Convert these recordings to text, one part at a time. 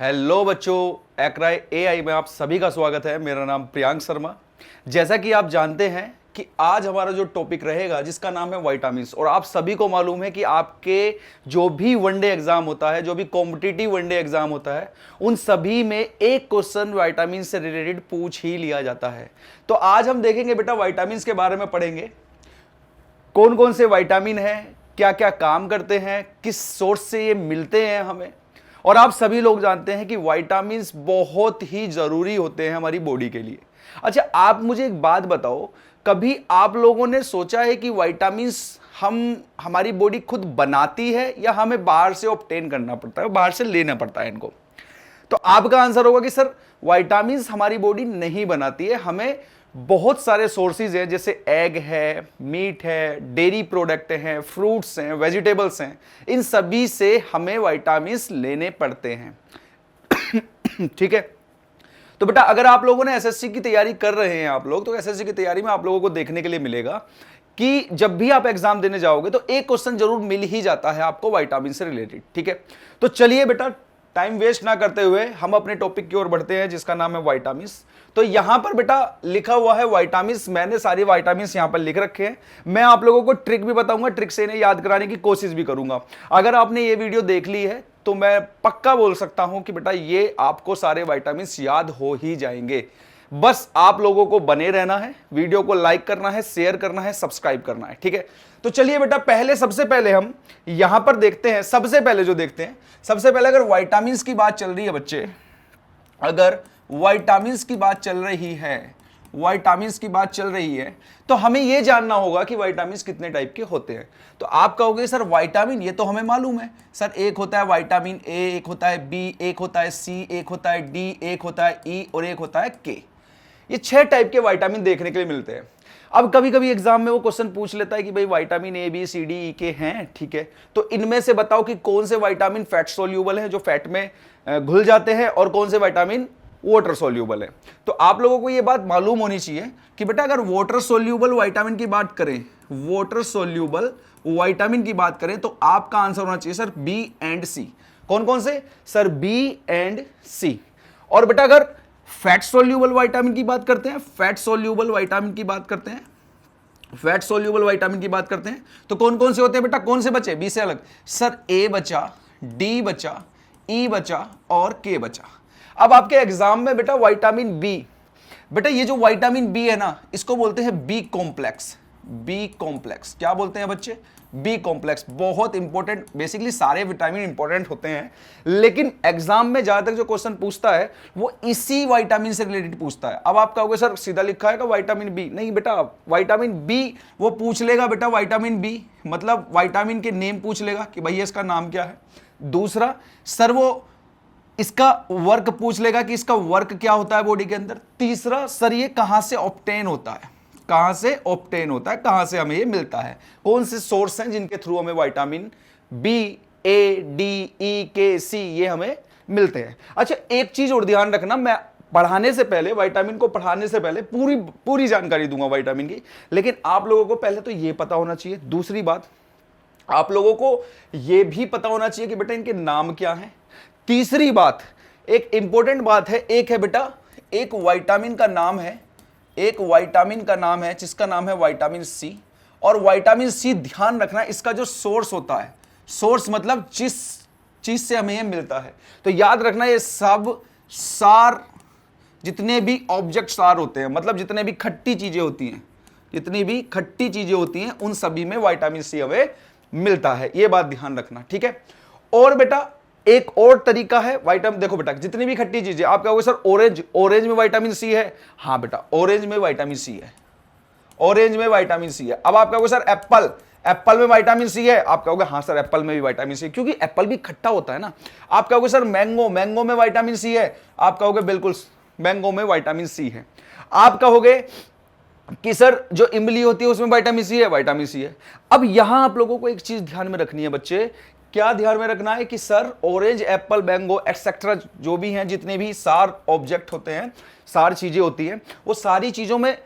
Hello बच्चों, एक्राई AI में आप सभी का स्वागत है। मेरा नाम प्रियांक शर्मा। जैसा कि आप जानते हैं कि आज हमारा जो टॉपिक रहेगा जिसका नाम है विटामिन्स, और आप सभी को मालूम है कि आपके जो भी वनडे एग्जाम होता है, जो भी कॉम्पिटिटिव वनडे एग्जाम होता है, उन सभी में एक क्वेश्चन विटामिन से रिलेटेड पूछ ही लिया जाता है। तो आज हम देखेंगे बेटा विटामिन्स के बारे में पढ़ेंगे, कौन कौन से विटामिन हैं, क्या क्या काम करते हैं, किस सोर्स से ये मिलते हैं हमें। और आप सभी लोग जानते हैं कि विटामिन्स बहुत ही जरूरी होते हैं हमारी बॉडी के लिए। अच्छा, आप मुझे एक बात बताओ, कभी आप लोगों ने सोचा है कि विटामिन्स हमारी बॉडी खुद बनाती है या हमें बाहर से ऑब्टेन करना पड़ता है, बाहर से लेना पड़ता है इनको? तो आपका आंसर होगा कि सर विटामिन्स हमारी बॉडी नहीं बनाती है, हमें बहुत सारे सोर्सेज हैं, जैसे एग है, मीट है, डेयरी प्रोडक्ट हैं, फ्रूट्स हैं, वेजिटेबल्स हैं, इन सभी से हमें विटामिन्स लेने पड़ते हैं। ठीक है। तो बेटा अगर आप लोगों ने एसएससी की तैयारी कर रहे हैं आप लोग, तो एसएससी की तैयारी में आप लोगों को देखने के लिए मिलेगा कि जब भी आप एग्जाम देने जाओगे तो एक क्वेश्चन जरूर मिल ही जाता है आपको विटामिन से रिलेटेड। ठीक है, तो चलिए बेटा टाइम वेस्ट ना करते हुए हम अपने टॉपिक की ओर बढ़ते हैं जिसका नाम है विटामिन्स। तो यहां पर बेटा लिखा हुआ है विटामिन्स, मैंने सारी विटामिन्स यहां पर लिख रखे हैं। मैं आप लोगों को ट्रिक भी बताऊंगा, ट्रिक से इन्हें याद कराने की कोशिश भी करूंगा। अगर आपने ये वीडियो देख ली है तो मैं पक्का बोल सकता हूं कि बेटा ये आपको सारे विटामिन्स याद हो ही जाएंगे। बस आप लोगों को बने रहना है, वीडियो को लाइक करना है, शेयर करना है, सब्सक्राइब करना है। ठीक है, तो चलिए बेटा सबसे पहले हम यहां पर देखते हैं। सबसे पहले जो देखते हैं, सबसे पहले अगर विटामिन्स की बात चल रही है बच्चे, अगर विटामिन्स की बात चल रही है, विटामिन्स की बात चल रही है, तो हमें यह जानना होगा कि विटामिन्स कितने टाइप के होते हैं। तो आप कहोगे सर विटामिन ये तो हमें मालूम है सर, एक होता है विटामिन ए, एक होता है बी, एक होता है सी, एक होता है डी, एक होता है ई और एक होता है के। ये 6 टाइप के विटामिन देखने के लिए मिलते हैं। अब कभी कभी एग्जाम में वो क्वेश्चन पूछ लेता है कि भाई vitamin A B C D E के हैं, ठीक है, तो इनमें से बताओ कि कौन से विटामिन फैट सोल्यूबल हैं, जो फैट में घुल जाते हैं, और कौन से विटामिन वाटर सोल्यूबल है। तो आप लोगों को ये बात मालूम होनी चाहिए कि बेटा अगर वाटर सोल्यूबल विटामिन की बात करें, वाटर सोल्यूबल विटामिन की बात करें, तो आपका आंसर होना चाहिए सर बी एंड सी। कौन कौन से सर? बी एंड सी। और बेटा अगर फैट सोल्यूबल विटामिन की बात करते हैं, फैट सोल्यूबल विटामिन की बात करते हैं, फैट सोल्यूबल विटामिन की बात करते हैं, तो कौन कौन से होते हैं बेटा? कौन से बचे? बी से अलग सर, ए बचा, डी बचा, ई बचा और के बचा। अब आपके एग्जाम में बेटा विटामिन बी, बेटा ये जो विटामिन बी है ना, इसको बोलते हैं बी कॉम्प्लेक्स। बी कॉम्प्लेक्स क्या बोलते हैं बच्चे? B complex. बहुत इंपॉर्टेंट, बेसिकली सारे विटामिन इंपॉर्टेंट होते हैं, लेकिन एग्जाम में ज्यादातर जो क्वेश्चन पूछता है वो इसी विटामिन से रिलेटेड पूछता है। अब आप कहोगे सर सीधा लिखा है विटामिन बी, नहीं बेटा, विटामिन बी वो पूछ लेगा बेटा, विटामिन बी मतलब विटामिन के नेम पूछ लेगा कि भैया इसका नाम क्या है। दूसरा सर वो इसका वर्क पूछ लेगा कि इसका वर्क क्या होता है बॉडी के अंदर। तीसरा सर ये कहां से ऑब्टेन होता है, कहां से ऑब्टेन होता है, कहां से हमें ये मिलता है, कौन से सोर्स हैं जिनके थ्रू हमें विटामिन बी, ए, डी, ई, के, सी ये हमें मिलते हैं। अच्छा एक चीज और ध्यान रखना, मैं पढ़ाने से पहले, विटामिन को पढ़ाने से पहले पूरी जानकारी दूंगा विटामिन की, लेकिन आप लोगों को पहले तो ये पता होना चाहिए। दूसरी बात, आप लोगों को यह भी पता होना चाहिए कि बेटा इनके नाम क्या हैं। तीसरी बात, एक इंपॉर्टेंट बात है, एक है बेटा, एक विटामिन का नाम है, एक विटामिन का नाम है जिसका नाम है विटामिन सी। और विटामिन सी ध्यान रखना, इसका जो सोर्स होता है, सोर्स मतलब जिस चीज से हमें ये मिलता है, तो याद रखना ये सब सार, जितने भी ऑब्जेक्ट सार होते हैं, मतलब जितने भी खट्टी चीजें होती हैं, जितनी भी खट्टी चीजें होती हैं, उन सभी में विटामिन सी हमें मिलता है। ये बात ध्यान रखना, ठीक है। और बेटा एक और तरीका है विटामिन, देखो बेटा जितनी भी खट्टी चीजें, आप कहोगे सर ऑरेंज, ऑरेंज में विटामिन सी है। हाँ बेटा ऑरेंज में विटामिन सी है, ऑरेंज में विटामिन सी है। अब आप कहोगे सर एप्पल, एप्पल में विटामिन सी है। आप कहोगे हाँ सर एप्पल में भी विटामिन सी है, क्योंकि एप्पल भी खट्टा होता है ना। आप कहोगे सर मैंगो, मैंगो में विटामिन सी है। आप कहोगे बिल्कुल मैंगो में विटामिन सी है। आप कहोगे कि सर जो इमली होती है उसमें विटामिन सी है, विटामिन सी है। अब यहां आप लोगों को एक चीज ध्यान में रखनी है बच्चे, क्या ध्यान में रखना है कि sir orange, Apple, mango etcetera जो भी हैं, जितने भी सार ऑब्जेक्ट होते हैं, सार चीजें होती हैं, वो सारी चीजों में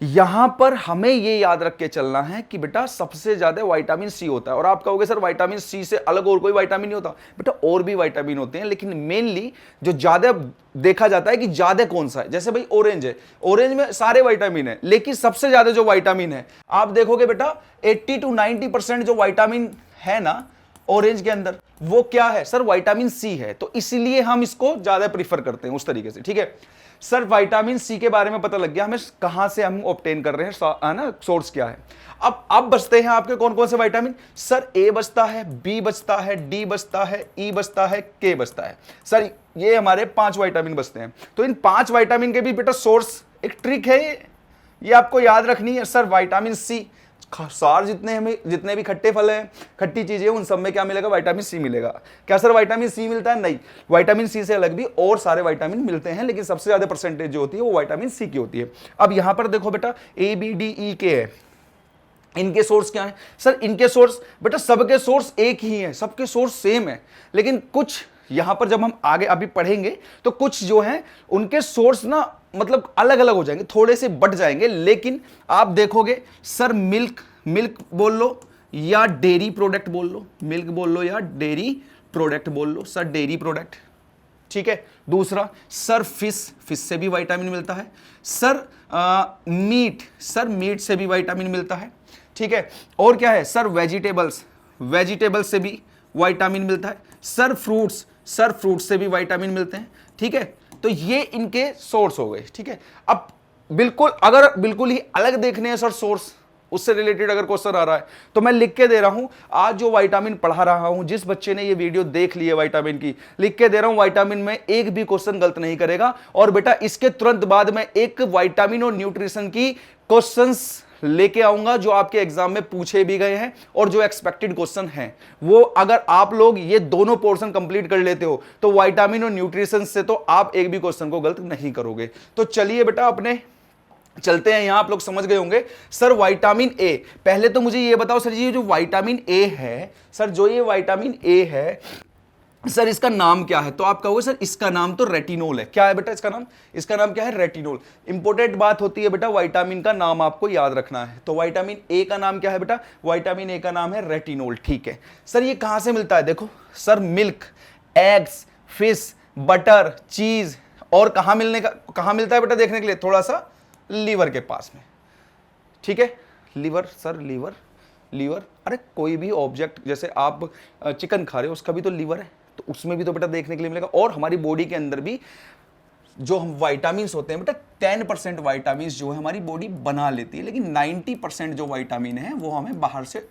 यहां पर हमें ये याद रख के चलना है कि बेटा सबसे ज्यादा विटामिन सी होता है। और आप कहोगे सर विटामिन सी से अलग और कोई विटामिन नहीं होता? बेटा और भी विटामिन होते हैं, लेकिन मेनली जो ज्यादा देखा जाता है कि ज्यादा कौन सा है। जैसे भाई ऑरेंज है, ऑरेंज में सारे विटामिन है, लेकिन सबसे ज्यादा जो विटामिन है आप देखोगे बेटा 80 to 90% जो विटामिन है ना ऑरेंज के अंदर, वो क्या है सर? विटामिन सी है। तो इसलिए हम इसको ज्यादा प्रीफर करते हैं उस तरीके से। ठीक है सर, विटामिन सी के बारे में पता लग गया हमें कहां से हम ऑब्टेन कर रहे हैं ना, सोर्स क्या है। अब बचते हैं आपके कौन कौन से विटामिन? सर ए बचता है, बी बचता है, डी बचता है, ई बचता है, के बचता है। सर ये हमारे 5 विटामिन बचते हैं। तो इन 5 विटामिन के भी बेटा सोर्स एक ट्रिक है, ये आपको याद रखनी है। सर विटामिन सी, सार जितने भी खट्टे फल हैं, खट्टी चीजें, उन सब में क्या मिलेगा? विटामिन सी मिलेगा। क्या सर विटामिन सी मिलता है? नहीं, विटामिन सी से अलग भी और सारे विटामिन मिलते हैं, लेकिन सबसे ज्यादा परसेंटेज जो होती है वो विटामिन सी की होती है। अब यहां पर देखो बेटा ए बी डी ई के है, इनके सोर्स क्या है? सर इनके सोर्स बेटा सबके सोर्स एक ही है, सबके सोर्स सेम है, लेकिन कुछ यहां पर जब हम आगे अभी पढ़ेंगे तो कुछ जो है उनके सोर्स ना मतलब अलग अलग हो जाएंगे, थोड़े से बढ़ जाएंगे। लेकिन आप देखोगे सर मिल्क बोल लो या डेयरी प्रोडक्ट बोल लो, मिल्क बोल लो या डेयरी प्रोडक्ट बोल लो, सर डेयरी प्रोडक्ट। ठीक है, दूसरा सर फिश से भी विटामिन मिलता है। सर मीट से भी विटामिन मिलता है। ठीक है, और क्या है सर? वेजिटेबल्स से भी विटामिन मिलता है। सर फ्रूट्स से भी विटामिन मिलते हैं। ठीक है, तो ये इनके सोर्स हो गए। ठीक है, अब अगर बिल्कुल ही अलग देखने हैं सर सोर्स, उससे रिलेटेड अगर क्वेश्चन आ रहा है तो मैं लिख के दे रहा हूं। आज जो विटामिन पढ़ा रहा हूं, जिस बच्चे ने ये वीडियो देख ली है विटामिन की, लिख के दे रहा हूं विटामिन में एक भी क्वेश्चन गलत नहीं करेगा। और बेटा इसके तुरंत बाद में एक विटामिन और न्यूट्रिशन की क्वेश्चंस लेके आऊंगा जो आपके एग्जाम में पूछे भी गए हैं और जो एक्सपेक्टेड क्वेश्चन हैं वो, अगर आप लोग ये दोनों पोर्शन कंप्लीट कर लेते हो तो विटामिन और न्यूट्रिशन से तो आप एक भी क्वेश्चन को गलत नहीं करोगे। तो चलिए बेटा अपने चलते हैं। यहां आप लोग समझ गए होंगे। सर विटामिन ए, पहले तो मुझे ये बताओ सर, ये जो विटामिन ए है सर, जो ये विटामिन ए है सर इसका नाम क्या है? तो आप कहोगे सर इसका नाम तो रेटिनोल है। क्या है बेटा इसका नाम? इसका नाम क्या है? रेटिनोल। इंपॉर्टेंट बात होती है बेटा, विटामिन का नाम आपको याद रखना है। तो विटामिन ए का नाम क्या है बेटा? विटामिन ए का नाम है रेटिनोल। ठीक है सर, ये कहां से मिलता है? देखो sir milk, eggs, fish, butter, चीज, और कहां मिलता है बेटा? देखने के लिए थोड़ा सा लीवर के पास में। ठीक है, लीवर सर, लीवर, अरे कोई भी ऑब्जेक्ट, जैसे आप चिकन खा रहे हो उसका भी तो लीवर है, तो उसमें भी तो बेटा देखने के लिए मिलेगा। और हमारी बॉडी के अंदर भी जो हम विटामिन होते हैं बेटा, 10% विटामिन जो है हमारी बॉडी बना लेती है, लेकिन 90% जो विटामिन है वो हमें बाहर से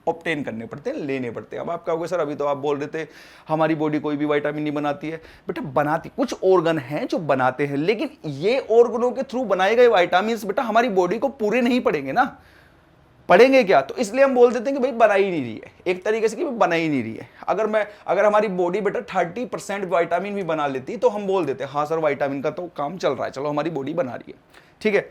ऑब्टेन करने पड़ते हैं, लेने पड़ते हैं। अब आप कहोगे सर अभी तो आप बोल रहे थे हमारी बॉडी कोई भी विटामिन नहीं बनाती है। बेटा बनाती, कुछ ऑर्गन हैं जो बनाते हैं, लेकिन ये ऑर्गनों के थ्रू बनाए गए विटामिन बेटा हमारी बॉडी को पूरे नहीं पड़ेंगे ना। पढ़ेंगे क्या? तो इसलिए हम बोल देते हैं कि भाई बना ही नहीं रही है, एक तरीके से कि बना ही नहीं रही है। अगर हमारी बॉडी बेटा 30% विटामिन भी बना लेती तो हम बोल देते हैं हाँ सर विटामिन का तो काम चल रहा है, चलो हमारी बॉडी बना रही है। ठीक है,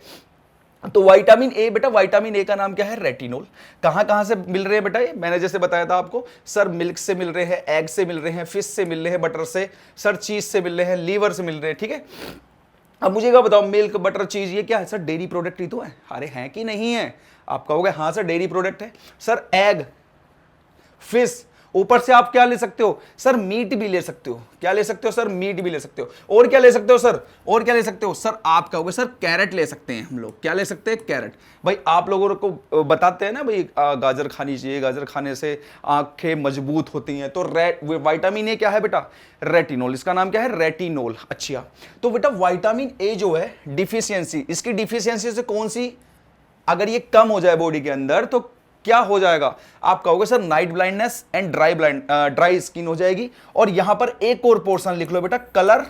तो विटामिन ए बेटा, विटामिन ए का नाम क्या है? रेटिनोल। कहां से मिल रहे हैं बेटा? ये मैंने जैसे बताया था आपको, सर मिल्क से मिल रहे हैं, एग से मिल रहे हैं, फिश से मिल रहे हैं, बटर से, सर चीज से मिल रहे हैं, लीवर से मिल रहे हैं। ठीक है, अब मुझे क्या बताओ, मिल्क, बटर, चीज ये क्या है? सर डेयरी प्रोडक्ट ही तो है। अरे हैं कि नहीं है? आप कहोगे हाँ सर डेयरी प्रोडक्ट है। सर एग, फिश, ऊपर से आप क्या ले सकते हो? सर मीट भी ले सकते हो। क्या ले सकते हो सर? मीट भी ले सकते हो। और क्या ले सकते हो सर? और क्या ले सकते हो सर? आप कहोगे सर कैरेट ले सकते हैं हम लोग। क्या ले सकते हैं? कैरेट। भाई आप लोगों को बताते हैं ना भाई गाजर खानी चाहिए, गाजर खाने से आंखें मजबूत होती हैं। तो विटामिन ए क्या है बेटा? रेटिनोल। इसका नाम क्या है? रेटिनोल। अच्छा, तो बेटा विटामिन ए जो है डिफिशियंसी, इसकी डिफिशियंसी से कौन सी, अगर ये कम हो जाए बॉडी के अंदर तो क्या हो जाएगा? आप कहोगे sir night blindness and dry skin हो जाएगी। और यहां पर एक और पोर्शन लिख लो बेटा, कलर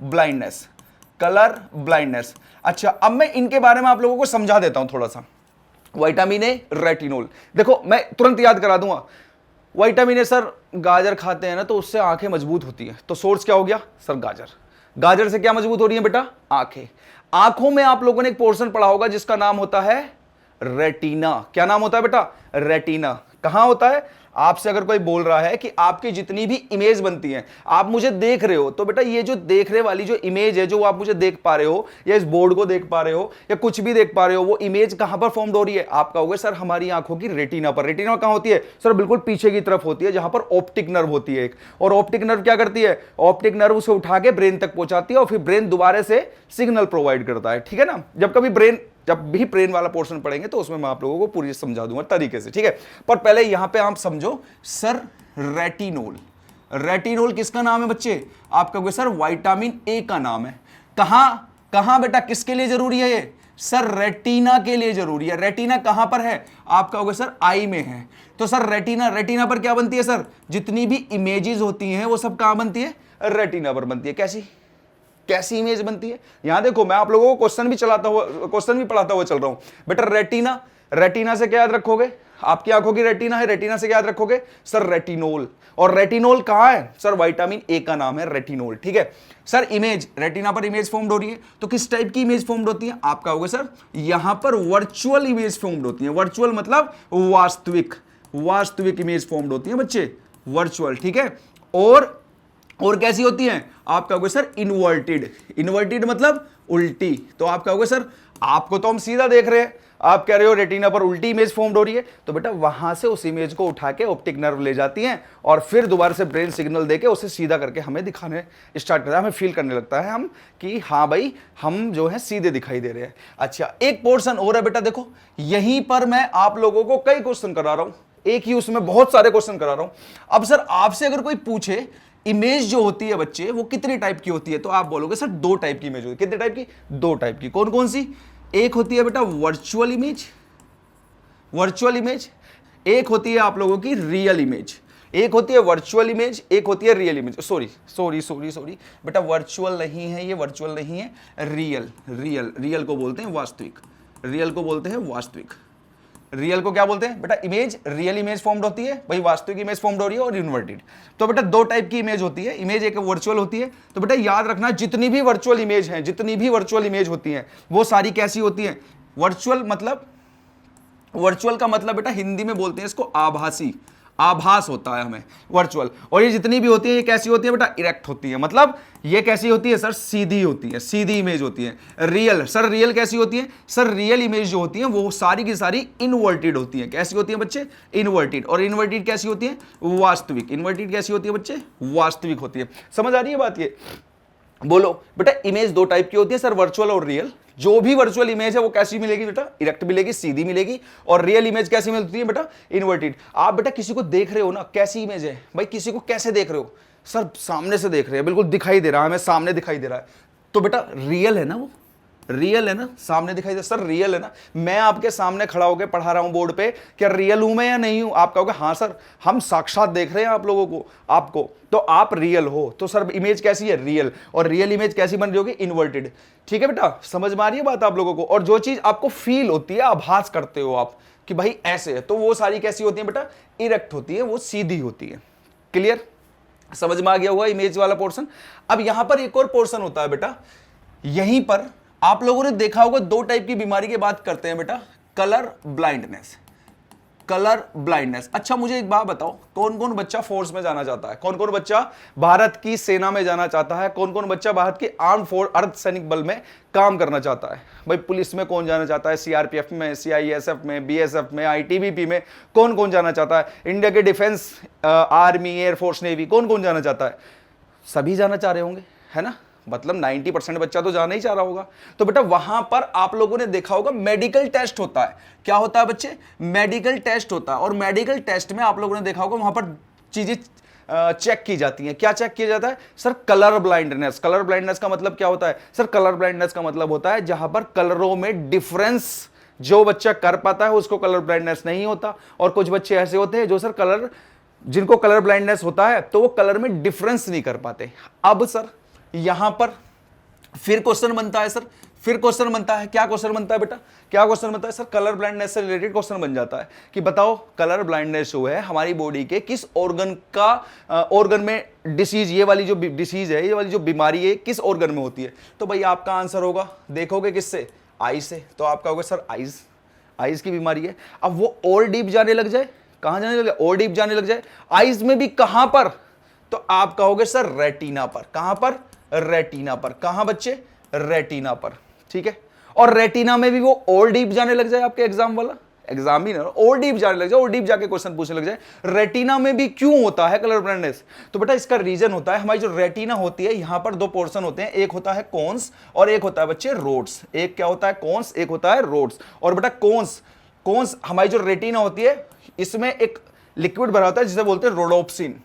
ब्लाइंडनेस। अच्छा, अब मैं इनके बारे में आप लोगों को समझा देता हूं थोड़ा सा। विटामिन ए, रेटिनोल, देखो मैं तुरंत याद करा दूंगा। विटामिन ए सर गाजर खाते हैं ना तो उससे आंखें मजबूत होती हैं, तो सोर्स क्या हो गया सर? गाजर से क्या मजबूत हो रही है बेटा? आंखें। आंखों में आप लोगों ने एक पोर्शन पढ़ा होगा जिसका नाम होता है रेटिना। क्या नाम होता है बेटा? रेटिना। कहां होता है? आपसे अगर कोई बोल रहा है कि आपकी जितनी भी इमेज बनती है, आप मुझे देख रहे हो, तो बेटा ये जो देखने वाली जो इमेज है, जो आप मुझे देख पा रहे हो या इस बोर्ड को देख पा रहे हो या कुछ भी देख पा रहे हो, वो इमेज कहां पर फॉर्म हो रही है? आप कहोगे सर हमारी आंखों की रेटिना पर। रेटिना कहां होती है सर? बिल्कुल पीछे की तरफ होती है, जहां पर ऑप्टिक नर्व होती है एक। और ऑप्टिक नर्व क्या करती है? ऑप्टिक नर्व उसे उठा के ब्रेन तक पहुंचाती है और फिर ब्रेन दोबारा से सिग्नल प्रोवाइड करता है, ठीक है ना। जब भी ब्रेन वाला पोर्शन पढ़ेंगे तो उसमें मैं आप लोगों को पूरी समझा दूंगा तरीके से, ठीक है। पर पहले यहां पे आप समझो सर, रेटिनोल। रेटिनोल किसका नाम है बच्चे? आप कहोगे सर विटामिन ए का नाम है। कहां बेटा, किसके लिए जरूरी है ये? सर रेटिना के लिए जरूरी है। रेटिना कहां पर है? आप कहोगे सर आई में है। तो सर रेटिना पर क्या बनती है सर? जितनी भी इमेजेस होती हैं वो सब कहां बनती है? रेटिना पर बनती है। कैसी इमेज बनती है? यहां देखो, मैं आप लोगों को क्वेश्चन भी पढ़ाता हुआ चल रहा हूं बेटा। रेटिना से क्या याद रखोगे? आपकी आंखों की रेटिना है, रेटिना से क्या याद रखोगे सर? रेटिनोल। और रेटिनोल कहां है सर? विटामिन ए का नाम है रेटिनोल, ठीक है सर। इमेज, रेटिना पर इमेज फॉर्म्ड हो रही है, तो किस टाइप की इमेज फॉर्म्ड होती है? आप कहोगे सर यहां पर वर्चुअल इमेज फॉर्म्ड होती है। वर्चुअल मतलब वास्तविक इमेज फॉर्म्ड होती है बच्चे, वर्चुअल, ठीक है। और कैसी होती है? आप कहोगे सर इन्वर्टेड मतलब उल्टी। तो आप कहोगे सर आपको तो हम सीधा देख रहे हैं, आप कह रहे हो रेटिना पर उल्टी इमेज फॉर्म्ड हो रही है, तो बेटा वहां से उस इमेज को उठा के ऑप्टिक नर्व ले जाती हैं और फिर दोबारा से ब्रेन सिग्नल देके उसे सीधा करके हमें दिखाने स्टार्ट करता है। हमें फील करने लगता है हम कि हाँ भाई हम जो है सीधे दिखाई दे रहे हैं। अच्छा, एक पोर्शन और है बेटा, देखो यहीं पर मैं आप लोगों को कई क्वेश्चन करा रहा हूं, एक ही उसमें बहुत सारे क्वेश्चन करा रहा हूं। अब सर आपसे अगर कोई पूछे इमेज जो होती है बच्चे वो कितने टाइप की होती है, तो आप बोलोगे सर 2 टाइप की इमेज होती है। कितने टाइप की? 2 टाइप की। कौन कौन सी? एक होती है बेटा वर्चुअल इमेज, एक होती है आप लोगों की रियल इमेज। एक होती है वर्चुअल इमेज, एक होती है रियल इमेज। सॉरी बेटा, वर्चुअल नहीं है ये, वर्चुअल नहीं है, रियल को बोलते हैं वास्तविक। रियल को क्या बोलते हैं बेटा? इमेज। रियल इमेज फॉर्म्ड होती है, भाई वास्तविक इमेज फॉर्म्ड हो रही है, और इन्वर्टेड। तो बेटा 2 टाइप की इमेज होती है। इमेज एक वर्चुअल होती है। तो बेटा याद रखना, जितनी भी वर्चुअल इमेज होती हैं वो सारी कैसी होती हैं? वर्चुअल का मतलब बेटा हिंदी में बोलते हैं इसको आभास होता है हमें वर्चुअल। और ये जितनी भी होती है ये कैसी होती है बेटा? इरेक्ट होती है। मतलब ये कैसी होती है सर? सीधी होती है, सीधी इमेज होती है। रियल कैसी होती है सर? रियल इमेज जो होती है वो सारी की सारी इनवर्टेड होती है। कैसी होती है बच्चे? इनवर्टेड। और इनवर्टेड कैसी होती है? वास्तविक। इनवर्टेड कैसी होती है बच्चे? वास्तविक होती है। समझ आ रही है बात? ये बोलो बेटा, इमेज 2 टाइप की होती है सर, वर्चुअल और रियल। जो भी वर्चुअल इमेज है वो कैसी मिलेगी बेटा? इरेक्ट मिलेगी, सीधी मिलेगी। और रियल इमेज कैसी मिलती है बेटा? इन्वर्टेड। आप बेटा किसी को देख रहे हो ना, कैसी इमेज है भाई? किसी को कैसे देख रहे हो सर? सामने से देख रहे हैं, बिल्कुल दिखाई दे रहा है, हमें सामने दिखाई दे रहा है, तो बेटा रियल है ना वो? रियल है ना? सामने दिखाई दे सर, रियल है ना? मैं आपके सामने खड़ा होकर पढ़ा रहा हूं बोर्ड पे, क्या रियल हूं मैं या नहीं हूं? आप कहोगे हाँ सर, हम साक्षात देख रहे हैं आप लोगों को, आपको, तो आप रियल हो। तो सर इमेज कैसी है? रियल। और रियल इमेज कैसी बन रही होगी? इन्वर्टेड। ठीक है बेटा, समझ में आ रही है बात आप लोगों को? और जो चीज आपको फील होती है, आभास करते हो आप कि भाई ऐसे है, तो वो सारी कैसी होती है बेटा? इरेक्ट होती है, वो सीधी होती है। क्लियर? समझ में आ गया होगा इमेज वाला पोर्शन। अब यहां पर एक और पोर्शन होता है बेटा, यहीं पर आप लोगों ने देखा होगा 2 टाइप की बीमारी की बात करते हैं बेटा, कलर ब्लाइंडनेस। अच्छा मुझे एक बात बताओ, कौन कौन बच्चा फोर्स में जाना चाहता है? कौन कौन बच्चा भारत की सेना में जाना चाहता है? कौन कौन बच्चा भारत के आर्म फोर्स अर्धसैनिक बल में काम करना चाहता है? भाई पुलिस में कौन जाना चाहता है? सीआरपीएफ में, सीआईएसएफ में, बीएसएफ में, आईटीबीपी में कौन कौन जाना चाहता है? इंडिया के डिफेंस, आर्मी, एयरफोर्स, नेवी, कौन कौन जाना चाहता है? सभी जाना चाह रहे होंगे, है ना? मतलब 90% बच्चा तो जाना ही चाह रहा होगा। तो बेटा वहां पर आप लोगों ने देखा होगा मेडिकल टेस्ट होता है। क्या होता है बच्चे? मेडिकल टेस्ट होता है। और मेडिकल टेस्ट में आप लोगों ने देखा होगा वहां पर चीजें चेक की जाती हैं। क्या चेक किया जाता है sir? Colour blindness. Colour blindness का मतलब क्या होता है सर? कलर ब्लाइंडनेस का मतलब होता है जहां पर कलरों में डिफरेंस जो बच्चा कर पाता है उसको कलर ब्लाइंडनेस नहीं होता। और कुछ बच्चे ऐसे होते हैं जो सर जिनको कलर ब्लाइंडनेस होता है तो वो कलर में डिफरेंस नहीं कर पाते। अब सर यहां पर फिर क्वेश्चन बनता है सर, क्या क्वेश्चन बनता है बेटा? क्या क्वेश्चन बनता है सर? कलर ब्लाइंडनेस से रिलेटेड क्वेश्चन बन जाता है कि बताओ कलर ब्लाइंडनेस जो है हमारी बॉडी के किस ऑर्गन में डिसीज, ये वाली जो डिसीज है, ये वाली जो बीमारी है किस ऑर्गन में होती है? तो भाई आपका आंसर होगा, देखोगे किससे? आई से। तो आप कहोगे सर आईज की बीमारी है। अब वो और डीप जाने लग जाए कहां जाने लग जाए, और डीप जाने लग जाए। आईज में भी कहां पर, तो आप कहोगे सर रेटिना पर। कहां पर, रेटिना पर। कहां बच्चे, रेटिना पर, ठीक है। और रेटिना में भी वो और डीप जाने लग जाए, आपके एग्जाम वाला, एग्जाम ही ना, और डीप जाने लग जाए, और डीप जाके क्वेश्चन पूछने लग जाए, रेटिना में भी क्यों होता है कलर ब्लाइंडनेस। तो बेटा इसका रीजन होता है, हमारी जो रेटिना होती है, यहां पर दो पोर्शन होते हैं, एक होता है कोन्स और एक होता है बच्चे रोड्स। एक क्या होता है, कोन्स, एक होता है रोड्स। और बेटा कोन्स, कोन्स हमारी जो रेटिना होती है, इसमें एक लिक्विड भरा होता है जिसे बोलते हैं रोडोप्सिन।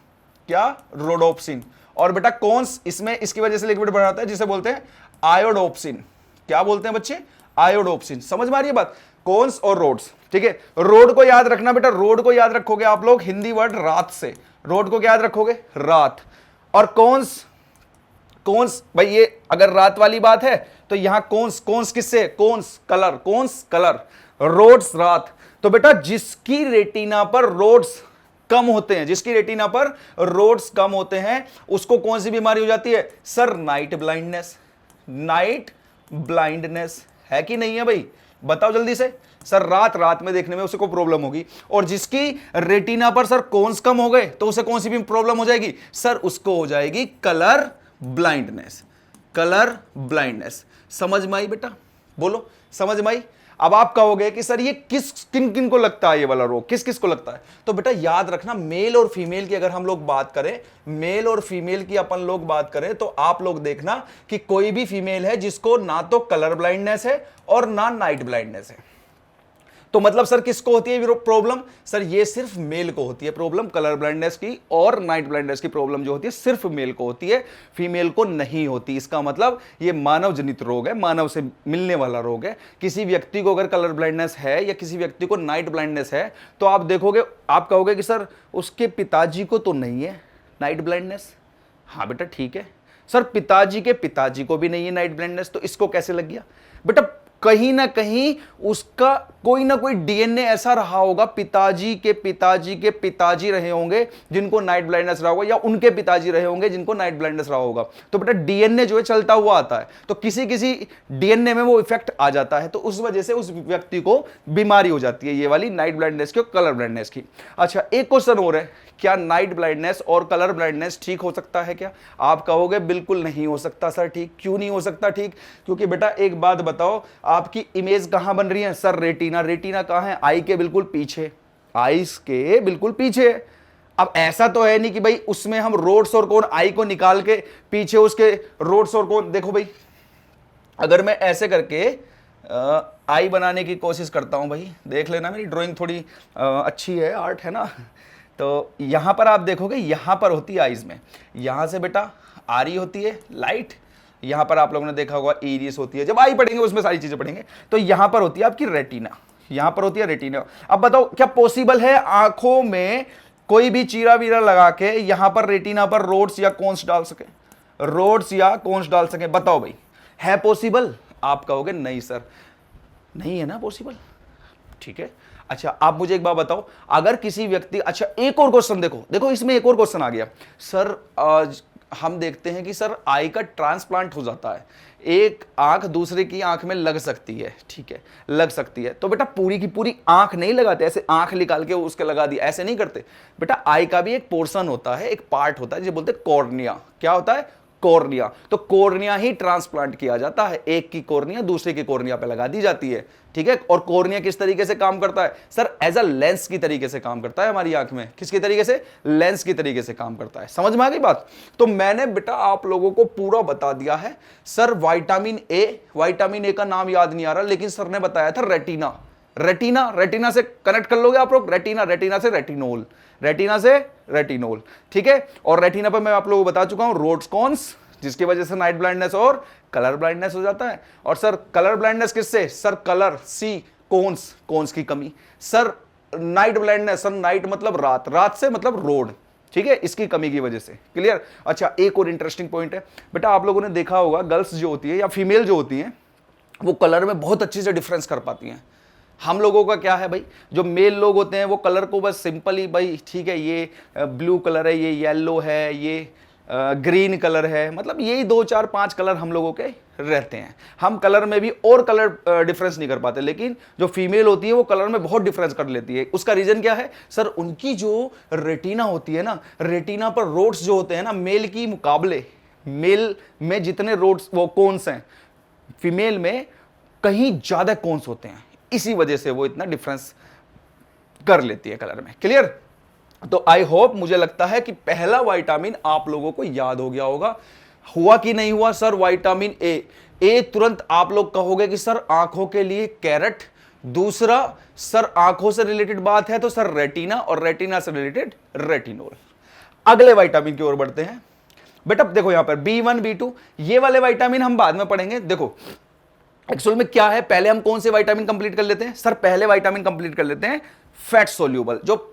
क्या, रोडोप्सिन। और बेटा कोन्स, इसमें इसकी वजह से लिक्विड भरा होता है जिसे बोलते हैं आयोडोप्सिन। क्या बोलते हैं बच्चे, आयोडोप्सिन। समझ में आ रही है बात, कोन्स और रोड्स, ठीक है। रोड को याद रखना बेटा, रोड को याद रखोगे आप लोग हिंदी वर्ड रात से, रोड को क्या याद रखोगे, रात। और कोन्स, कोन्स भाई ये अगर रात वाली बात है तो यहां कोन्स, कोन्स किससे, cones colour, cones colour, rods रात। तो बेटा जिसकी रेटिना पर रोड्स कम होते हैं, जिसकी रेटिना पर रोड्स कम होते हैं, उसको कौन सी बीमारी हो जाती है sir, night blindness. Night blindness है कि नहीं है भाई, बताओ जल्दी से। सर रात, रात में देखने में उसे को प्रॉब्लम होगी। और जिसकी रेटिना पर सर कोन्स कम हो गए तो उसे कौन सी भी प्रॉब्लम हो जाएगी सर, उसको हो जाएगी कलर ब्लाइंडनेस। Colour blindness. समझ में आई बेटा, बोलो समझ में आई। अब आप कहोगे कि सर ये किस किन किन को लगता है, ये वाला रोग किस किस को लगता है। तो बेटा याद रखना, मेल और फीमेल की अगर हम लोग बात करें, मेल और फीमेल की अपन लोग बात करें, तो आप लोग देखना कि कोई भी फीमेल है जिसको ना तो कलर ब्लाइंडनेस है और ना नाइट ब्लाइंडनेस है। तो मतलब सर किसको होती है प्रॉब्लम, सर ये सिर्फ मेल को होती है प्रॉब्लम, कलर ब्लाइंडनेस की और नाइट ब्लाइंडनेस की प्रॉब्लम जो होती है सिर्फ मेल को होती है, फीमेल को नहीं होती। इसका मतलब ये मानव जनित रोग है, मानव से मिलने वाला रोग है। किसी व्यक्ति को अगर कलर ब्लाइंडनेस है या किसी व्यक्ति को नाइट ब्लाइंडनेस है तो आप देखोगे, आप कहोगे कि सर उसके पिताजी को तो नहीं है नाइट ब्लाइंडनेस। हाँ बेटा ठीक है, सर पिताजी के पिताजी को भी नहीं है नाइट ब्लाइंडनेस, तो इसको कैसे लग गया बेटा, कहीं ना कहीं उसका कोई ना कोई डीएनए ऐसा रहा होगा, पिताजी के पिताजी के पिताजी रहे होंगे जिनको नाइट ब्लाइंडनेस रहा होगा, या उनके पिताजी रहे होंगे जिनको नाइट ब्लाइंडनेस रहा होगा। तो बेटा डीएनए जो है चलता हुआ आता है, तो किसी किसी डीएनए में वो इफेक्ट आ जाता है, तो उस वजह से उस व्यक्ति को बीमारी हो जाती है ये वाली नाइट ब्लाइंडनेस की और कलर ब्लाइंडनेस की। अच्छा एक क्वेश्चन और है, क्या नाइट ब्लाइंडनेस और कलर ब्लाइंडनेस ठीक हो सकता है क्या। आप कहोगे बिल्कुल नहीं हो सकता सर ठीक। क्यों नहीं हो सकता ठीक, क्योंकि बेटा एक बात बताओ, आपकी इमेज कहां बन रही है सर, रेटिना। रेटिना कहां है, आई के बिल्कुल पीछे, आईज के बिल्कुल पीछे। अब ऐसा तो है नहीं कि भाई उसमें हम रोड्स और कोन, आई को निकाल के पीछे उसके रोड्स और कोन, देखो भाई अगर मैं ऐसे करके आई बनाने की कोशिश करता हूं, भाई देख लेना मेरी ड्राइंग थोड़ी अच्छी है, आर्ट है ना। तो यहां पर आप देखोगे, यहां पर होती है आईज में, यहां से बेटा आ रही होती है लाइट, यहां पर आप लोगों ने देखा होगा इरिस होती है, जब आई पढ़ेंगे उसमें सारी चीजें पढ़ेंगे। तो यहां पर होती है आपकी रेटिना, यहां पर होती है रेटिना। अब बताओ क्या पॉसिबल है आंखों में कोई भी चीरा वीरा लगा के यहां पर रेटिना पर रोड्स या कोन्स डाल सके, रोड्स या कोन्स डाल सके, बताओ भाई है पॉसिबल। आप कहोगे नहीं सर, नहीं है ना पॉसिबल, ठीक है। अच्छा आप मुझे एक बात बताओ, अगर किसी व्यक्ति, अच्छा एक और क्वेश्चन देखो, देखो इसमें एक और क्वेश्चन आ गया सर, हम देखते हैं कि सर आई का ट्रांसप्लांट हो जाता है, एक आंख दूसरे की आंख में लग सकती है, ठीक है लग सकती है, तो बेटा पूरी की पूरी आंख नहीं लगाते, ऐसे आंख निकाल के उसके लगा दी, ऐसे नहीं करते बेटा। आई का भी एक पोर्शन होता है, एक पार्ट होता है जिसे बोलते हैं कॉर्निया। क्या होता है, कॉर्निया। तो कॉर्निया ही ट्रांसप्लांट किया जाता है, एक की कॉर्निया दूसरे की कॉर्निया पे लगा दी जाती है, ठीक है। और कॉर्निया किस तरीके से काम करता है सर, एज अ लेंस की तरीके से काम करता है हमारी आंख में। किसकी तरीके से, लेंस की तरीके से काम करता है। समझ में आ गई बात। तो मैंने बेटा आप लोगों को पूरा बता दिया है। Sir vitamin A, vitamin A का नाम याद नहीं आ रहा, लेकिन सर ने बताया था रेटिना। रेटिना, रेटिना से कनेक्ट कर लोगे आप लोग, रेटिना, रेटिना से रेटिनोल, रेटिना से रेटिनोल, ठीक है। और रेटिना पर मैं आप लोगों को बता चुका हूं रोड्स कॉन्स, जिसकी वजह से नाइट ब्लाइंडनेस और कलर ब्लाइंडनेस हो जाता है। और सर कलर ब्लाइंडनेस किससे, सर कलर, सी कोन्स, कोन्स की कमी। Sir night blindness, sir night मतलब रात, रात से मतलब रोड, ठीक है, इसकी कमी की वजह से। क्लियर। अच्छा एक और इंटरेस्टिंग पॉइंट है बेटा, आप लोगों ने देखा होगा गर्ल्स जो होती है या फीमेल जो होती हैं वो कलर में बहुत अच्छी से डिफरेंस कर पाती हैं। हम लोगों का क्या है भाई, जो मेल लोग होते हैं वो कलर को बस सिंपली भाई ठीक है ये ब्लू कलर है, ये येलो है, ये ग्रीन कलर है, मतलब यही 2 4 5 कलर हम लोगों के रहते हैं। हम कलर में भी और कलर डिफरेंस नहीं कर पाते, लेकिन जो फीमेल होती है वो कलर में बहुत डिफरेंस कर लेती है। उसका रीजन क्या है सर? उनकी जो रेटिना होती है ना, रेटिना पर रोड्स जो होते हैं ना, मेल की मुकाबले मेल में जितने रोड्स वो कोन्स हैं, फीमेल में कहीं ज्यादा कोन्स होते हैं, इसी वजह से वो इतना डिफरेंस कर लेती है कलर में। क्लियर? तो आई होप, मुझे लगता है कि पहला विटामिन आप लोगों को याद हो गया होगा। हुआ कि नहीं हुआ सर? Vitamin A. ए तुरंत आप लोग कहोगे कि सर आंखों के लिए कैरेट, दूसरा सर आंखों से रिलेटेड बात है तो सर रेटिना, और रेटिना से रिलेटेड रेटिनोल। अगले विटामिन की ओर बढ़ते हैं। बेटा देखो यहां पर B1 B2 ये वाले विटामिन हम बाद में पढ़ेंगे। देखो एक्चुअल में क्या है, पहले हम कौन से विटामिन कंप्लीट कर लेते हैं सर? पहले विटामिन कंप्लीट कर लेते हैं फैट सोल्यूबल, जो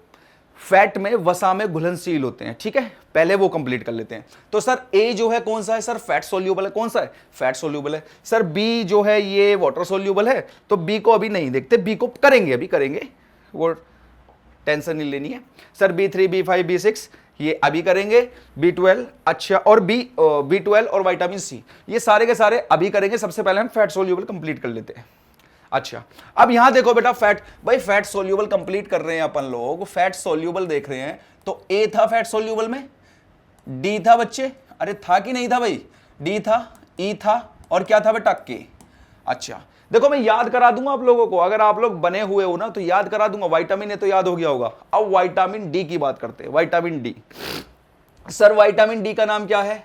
फैट में वसा में घुलनशील होते हैं। ठीक है, पहले वो कंप्लीट कर लेते हैं। तो सर ए जो है कौन सा है सर? फैट सोल्यूबल है। कौन सा है? फैट सोल्यूबल है। सर बी जो है ये वाटर सोल्यूबल है, तो बी को अभी नहीं देखते, बी को करेंगे, अभी करेंगे, वो टेंशन नहीं लेनी है। सर B3 B5 B6 ये अभी करेंगे। B12 अच्छा, और B12 और विटामिन सी ये सारे के सारे अभी करेंगे। सबसे पहले हम फैट सोल्यूबल कंप्लीट कर लेते हैं। अच्छा, अब यहां देखो बेटा, फैट सोल्यूबल कंप्लीट कर रहे हैं अपन लोग, फैट सोल्यूबल देख रहे हैं। तो ए था फैट सोल्यूबल में, डी था बच्चे, अरे था कि नहीं था भाई? डी था, ई था, और क्या था बेटा? के। अच्छा देखो, मैं याद करा दूंगा आप लोगों को, अगर आप लोग बने हुए हो ना तो याद करा दूंगा। विटामिन ए तो याद हो गया होगा। अब विटामिन डी की बात करते हैं। Vitamin D, sir vitamin D का नाम क्या है?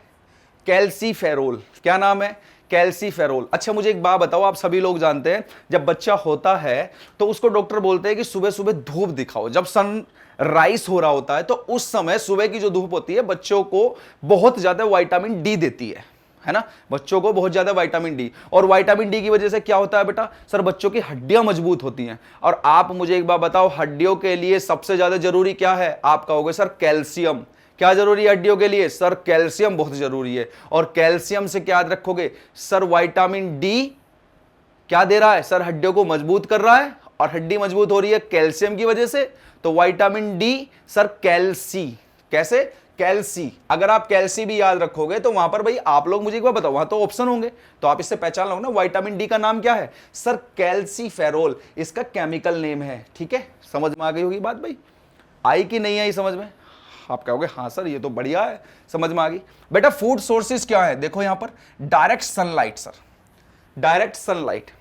कैल्सीफेरोल। क्या नाम है? कैल्सीफेरोल। अच्छा मुझे एक बात बताओ, आप सभी लोग जानते हैं जब बच्चा होता है तो उसको डॉक्टर बोलते हैं कि सुबह सुबह धूप दिखाओ। जब सन राइज हो रहा होता है तो उस समय सुबह की जो धूप होती है बच्चों को बहुत ज्यादा विटामिन डी देती है ना, बच्चों को बहुत ज्यादा विटामिन डी। और विटामिन डी की वजह से क्या होता है बेटा? सर बच्चों की हड्डियां मजबूत होती हैं। और आप मुझे एक बात बताओ, हड्डियों के लिए सबसे ज्यादा जरूरी क्या है? आप कहोगे सर कैल्शियम। क्या जरूरी है हड्डियों के लिए? सर कैल्शियम बहुत जरूरी है। और कैल्शियम से क्या याद रखोगे सर? विटामिन डी क्या दे रहा है सर? हड्डियों को मजबूत कर रहा है, और हड्डी मजबूत हो रही है कैल्शियम की वजह से। तो विटामिन डी सर कैल्सी, कैसे? कैल्सी। अगर आप कैल्सी भी याद रखोगे तो वहां पर भाई आप लोग मुझे एक बार बताओ, वहां तो ऑप्शन होंगे, तो आप इससे पहचान लो ना। विटामिन डी का नाम क्या है सर? कैल्सीफेरोल, इसका केमिकल नेम है। ठीक है, समझ में आ गई होगी बात भाई? आई कि नहीं आई समझ में? आप कहोगे हाँ सर ये तो बढ़िया है, समझ में आ गई। बेटा फूड सोर्सेज क्या है? देखो यहां पर direct sunlight sir, direct sunlight,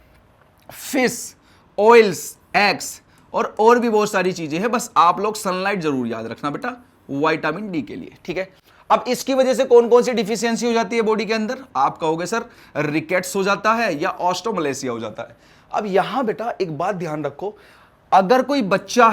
fish, oils, eggs, और भी बहुत सारी चीजें हैं। बस आप लोग सनलाइट जरूर याद रखना बेटा विटामिन डी के लिए। ठीक है, अब इसकी वजह से कौन कौन सी डिफिशियंसी हो जाती है बॉडी के अंदर? आप कहोगे सर रिकेट्स हो जाता है या ऑस्टोमलेसिया हो जाता है। अब यहां बेटा एक बात ध्यान रखो, अगर कोई बच्चा